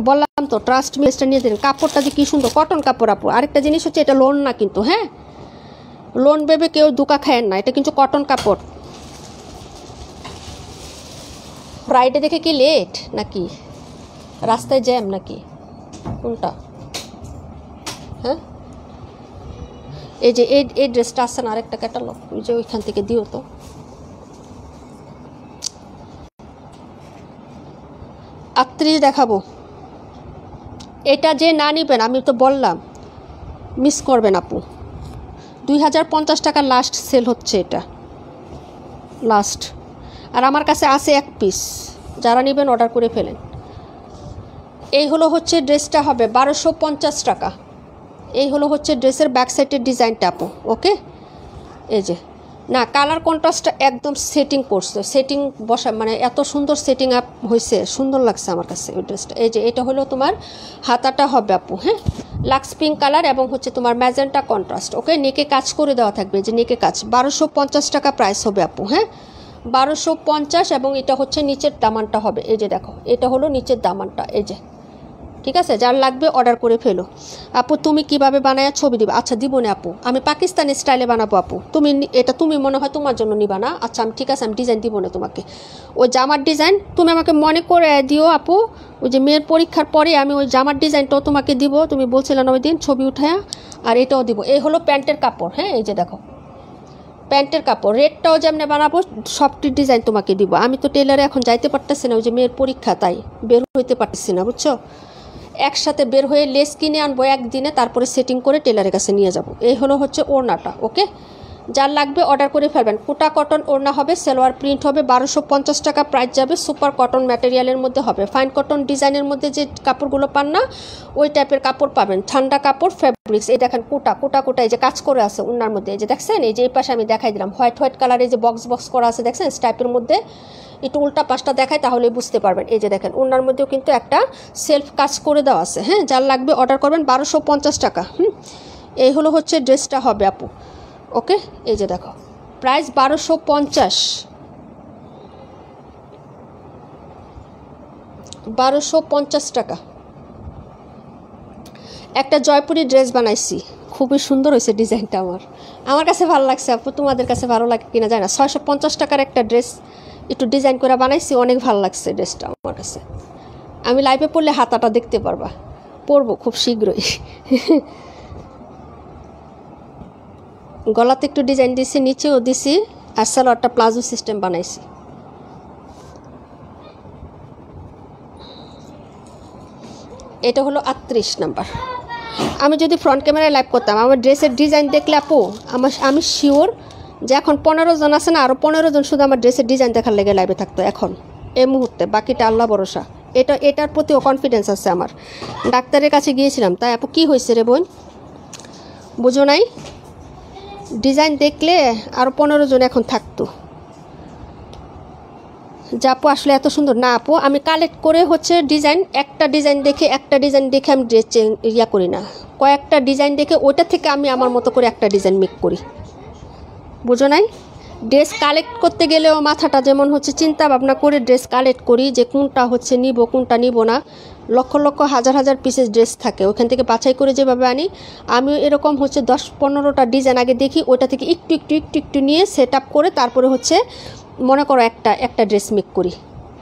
বললাম তো ট্রাস্ট মিসটা নিয়ে দিন। কাপড়টা যে কি সুন্দর, কটন কাপড় আপু। আরেকটা জিনিস হচ্ছে এটা লোন না কিন্তু, হ্যাঁ, লোন ভেবে কেউ দুকা খায়েন না, এটা কিন্তু কটন কাপড়। ফ্রাইডে দেখে কি লেট নাকি, রাস্তায় জ্যাম নাকি, কোনটা? হ্যাঁ, এই যে এই ড্রেসটা আসছে না, আরেকটা ক্যাটালগ, ওই যে ওইখান থেকে দিও তো। আটত্রিশ দেখাবো। এটা যে না নিবেন, আমি তো বললাম মিস করবেন আপু। 2050 টাকা লাস্ট সেল হচ্ছে এটা, লাস্ট। আর আমার কাছে আছে 1 পিস, যারা নেবেন অর্ডার করে ফেলেন। এই হলো হচ্ছে ড্রেসটা হবে 1250 টাকা। এই হলো হচ্ছে ড্রেসের ব্যাক সাইডের ডিজাইনটা আপু। ওকে, এই যে না, কালার কন্ট্রাস্টটা একদম সেটিং করছে, সেটিং বসা, মানে এত সুন্দর সেটিং আপ হয়েছে, সুন্দর লাগছে আমার কাছে ওই ড্রেসটা। এই যে এটা হলো তোমার হাতাটা হবে আপু, হ্যাঁ, লাক্স পিঙ্ক কালার এবং হচ্ছে তোমার ম্যাজেন্টা কন্ট্রাস্ট। ওকে, নেকে কাজ করে দেওয়া থাকবে, যে নেকে কাজ। 1250 টাকা প্রাইস হবে আপু, হ্যাঁ, 1250। এবং এটা হচ্ছে নিচের দামানটা হবে, এই যে দেখো, এটা হলো নিচের দামানটা, এই যে, ঠিক আছে। যার লাগবে অর্ডার করে ফেলো। আপু তুমি কিভাবে বানায় ছবি দিবে? আচ্ছা দিব না আপু, আমি পাকিস্তানি স্টাইলে বানাবো আপু। এটা তুমি মনে হয় তোমার জন্য নিবা না, আচ্ছা আমি ঠিক আছে, আমি ডিজাইন দিব না তোমাকে। ওই জামার ডিজাইন তুমি আমাকে মনে করে দিও আপু, ওই যে মেয়ের পরীক্ষার পরে আমি ওই জামার ডিজাইনটাও তোমাকে দিব, তুমি বলছিলে না ওই দিন, ছবি উঠায়া। আর এটাও দিব। এই হলো প্যান্টের কাপড়, হ্যাঁ, এই যে দেখো প্যান্টের কাপড়। রেডটাও যেমনি বানাবো, সবটির ডিজাইন তোমাকে দিব। আমি তো টেলারে এখন যাইতে পারতেছি না, ওই যে মেয়ের পরীক্ষা, তাই বের হইতে পারতেছি না, বুঝছো? একসাথে বের হয়ে লেস কিনে আনবো একদিনে, তারপরে সেটিং করে টেলারের কাছে নিয়ে যাব। এই হলো হচ্ছে ওড়নাটা। ওকে, যার লাগবে অর্ডার করে ফেলবেন। কোটা কটন ওড়না হবে, সালোয়ার প্রিন্ট হবে, 1250 টাকা প্রাইস যাবে। সুপার কটন ম্যাটেরিয়ালের মধ্যে হবে, ফাইন কটন ডিজাইনের মধ্যে যে কাপড়গুলো পান না ওই টাইপের কাপড় পাবেন, ঠান্ডা কাপড়, ফ্যাব্রিক্স। এই দেখেন কোটা এই যে কাজ করে আছে ওড়নার মধ্যে, এই যে দেখছেন, এই যে এই পাশে আমি দেখাই দিলাম, হোয়াইট কালারের যে বক্স করা আছে দেখছেন স্টাইপের মধ্যে। একটু উল্টা পাশটা দেখায় তাহলে বুঝতে পারবেন। এই যে দেখেন ওড়নার মধ্যেও কিন্তু একটা সেলফ কাজ করে দেওয়া আছে, হ্যাঁ, যার লাগবে অর্ডার করবেন। 1250 টাকা। এই হলো হচ্ছে ড্রেসটা হবে আপু। ওকে, এই যে দেখো প্রাইস 1250, 1250 টাকা। একটা জয়পুরি ড্রেস বানাইছি, খুবই সুন্দর হয়েছে ডিজাইনটা। আমার কাছে ভালো লাগছে আপু, তোমাদের কাছে ভালো লাগে কিনা জানি না। 650 টাকার একটা ড্রেস একটু ডিজাইন করে বানাইছি, অনেক ভালো লাগছে ড্রেসটা আমার কাছে। আমি লাইভে পড়লে হাতাটা দেখতে পারবা, পরবো খুব শীঘ্রই। গলাতে একটু ডিজাইন দিছি, নিচেও দিছি, আর সালোয়ারটা প্লাজো সিস্টেম বানাইছি। এটা হলো 38 নাম্বার। আমি যদি ফ্রন্ট ক্যামেরায় লাইভ করতাম, আমার ড্রেসের ডিজাইন দেখলে আপু আমি শিওর যে এখন 15 জন আছে না, আরও 15 জন শুধু আমার ড্রেসের ডিজাইন দেখার লেগে লাইভে থাকতো এখন এই মুহূর্তে। বাকিটা আল্লাহ ভরসা। এটার প্রতিও কনফিডেন্স আছে আমার। ডাক্তারের কাছে গিয়েছিলাম, তাই আপু কী হয়েছে রে বোন, বুঝো নাই? ডিজাইন দেখলে আরও 15 জন এখন থাকতো। যা আপু আসলে এত সুন্দর না আপু, আমি কালেক্ট করে হচ্ছে ডিজাইন, একটা ডিজাইন দেখে আমি ড্রেস ইয়া করি না, কয়েকটা ডিজাইন দেখে ওইটা থেকে আমি আমার মতো করে একটা ডিজাইন মেক করি, বুঝো নাই? ড্রেস কালেক্ট করতে গেলেও মাথাটা যেমন হচ্ছে চিন্তা ভাবনা করে ড্রেস কালেক্ট করি যে কোনটা হচ্ছে নিব কোনটা নিব না। লক্ষ লক্ষ হাজার হাজার পিসেস ড্রেস থাকে, ওখান থেকে বাছাই করে যেভাবে আনি, আমিও এরকম হচ্ছে 10-15টা ডিজাইন আগে দেখি, ওইটা থেকে একটু নিয়ে সেট আপ করে তারপরে হচ্ছে মনে করো একটা ড্রেস মেক করি,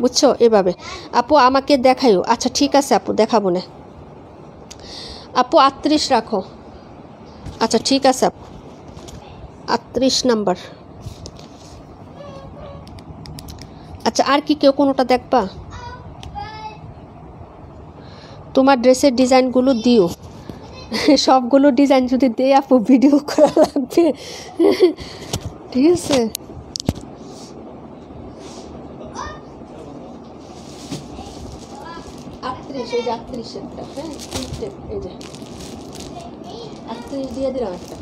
বুঝছো? এভাবে আপু আমাকে দেখাইও। আচ্ছা ঠিক আছে আপু, দেখাবো না আপু। 38 রাখো। আচ্ছা ঠিক আছে আপু, 38 নাম্বার। আচ্ছা আর কি কেউ কোনোটা দেখবা? তোমার ড্রেসের ডিজাইনগুলো দিও। সবগুলো ডিজাইন যদি দেই আপু ভিডিও করা লাগবে, ঠিক আছে? এই যে 38 একটা, হ্যাঁ এই যে 38 দিয়ে দিলাম একটা।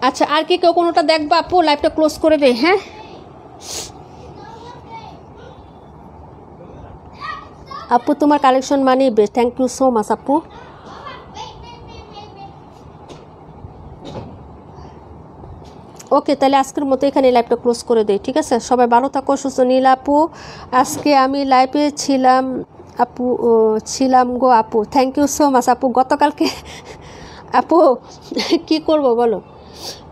আচ্ছা আর কি কেউ কোনোটা দেখবা আপু? লাইভটা ক্লোজ করে দে। হ্যাঁ আপু তোমার কালেকশন মানে best, thank you so much আপু। ওকে তাহলে আজকের মতো এখানে লাইভটা ক্লোজ করে দেই, ঠিক আছে? সবাই ভালো থাকো, সুস্থ। নীলা আপু আজকে আমি লাইভে ছিলাম আপু, ছিলাম গো আপু, থ্যাংক ইউ সো মাচ আপু। গতকালকে আপু কি করব বলো,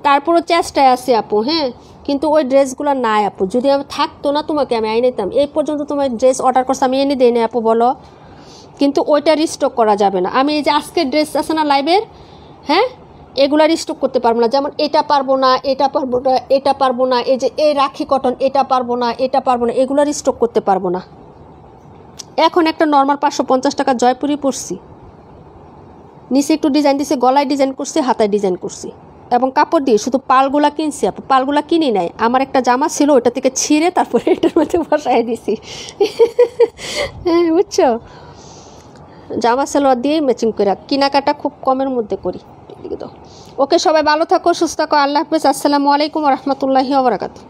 তারপরও চেষ্টায় আছি আপু, হ্যাঁ কিন্তু ওই ড্রেসগুলো নাই আপু। যদি আমি থাকতো না তোমাকে আমি আই নিতাম। এই পর্যন্ত তোমার ড্রেস অর্ডার করছে আমি এনে দিই না আপু, বলো? কিন্তু ওইটা রিস্টক করা যাবে না। আমি এই যে আজকের ড্রেস আছে না লাইভের, হ্যাঁ এগুলা রিস্টক করতে পারবো না। যেমন এটা পারবো না, এটা পারবো না, এটা পারবো না, এই যে এই রাখি কটন এটা পারবো না, এটা পারবো না, এগুলো রিস্টক করতে পারবো না। এখন একটা নর্মাল 550 টাকা জয়পুরি পরছি, নিচে একটু ডিজাইন দিছে, গলায় ডিজাইন করছি, হাতায় ডিজাইন করছি, এবং কাপড় দিয়ে শুধু পালগুলা কিনছি আপু। পালগুলা কিনি নাই, আমার একটা জামা ছিল ওইটা থেকে ছিঁড়ে তারপরে এটার মধ্যে বসাই দিছি, হ্যাঁ বুঝছো? জামা সালোয়ার দিয়েই ম্যাচিং করে কেনাকাটা খুব কমের মধ্যে করি। ওকে সবাই ভালো থাকো, সুস্থ থাকো, আল্লাহ হাফেজ, আসসালামু আলাইকুম ওয়া রাহমাতুল্লাহি ওয়া বারাকাতুহু।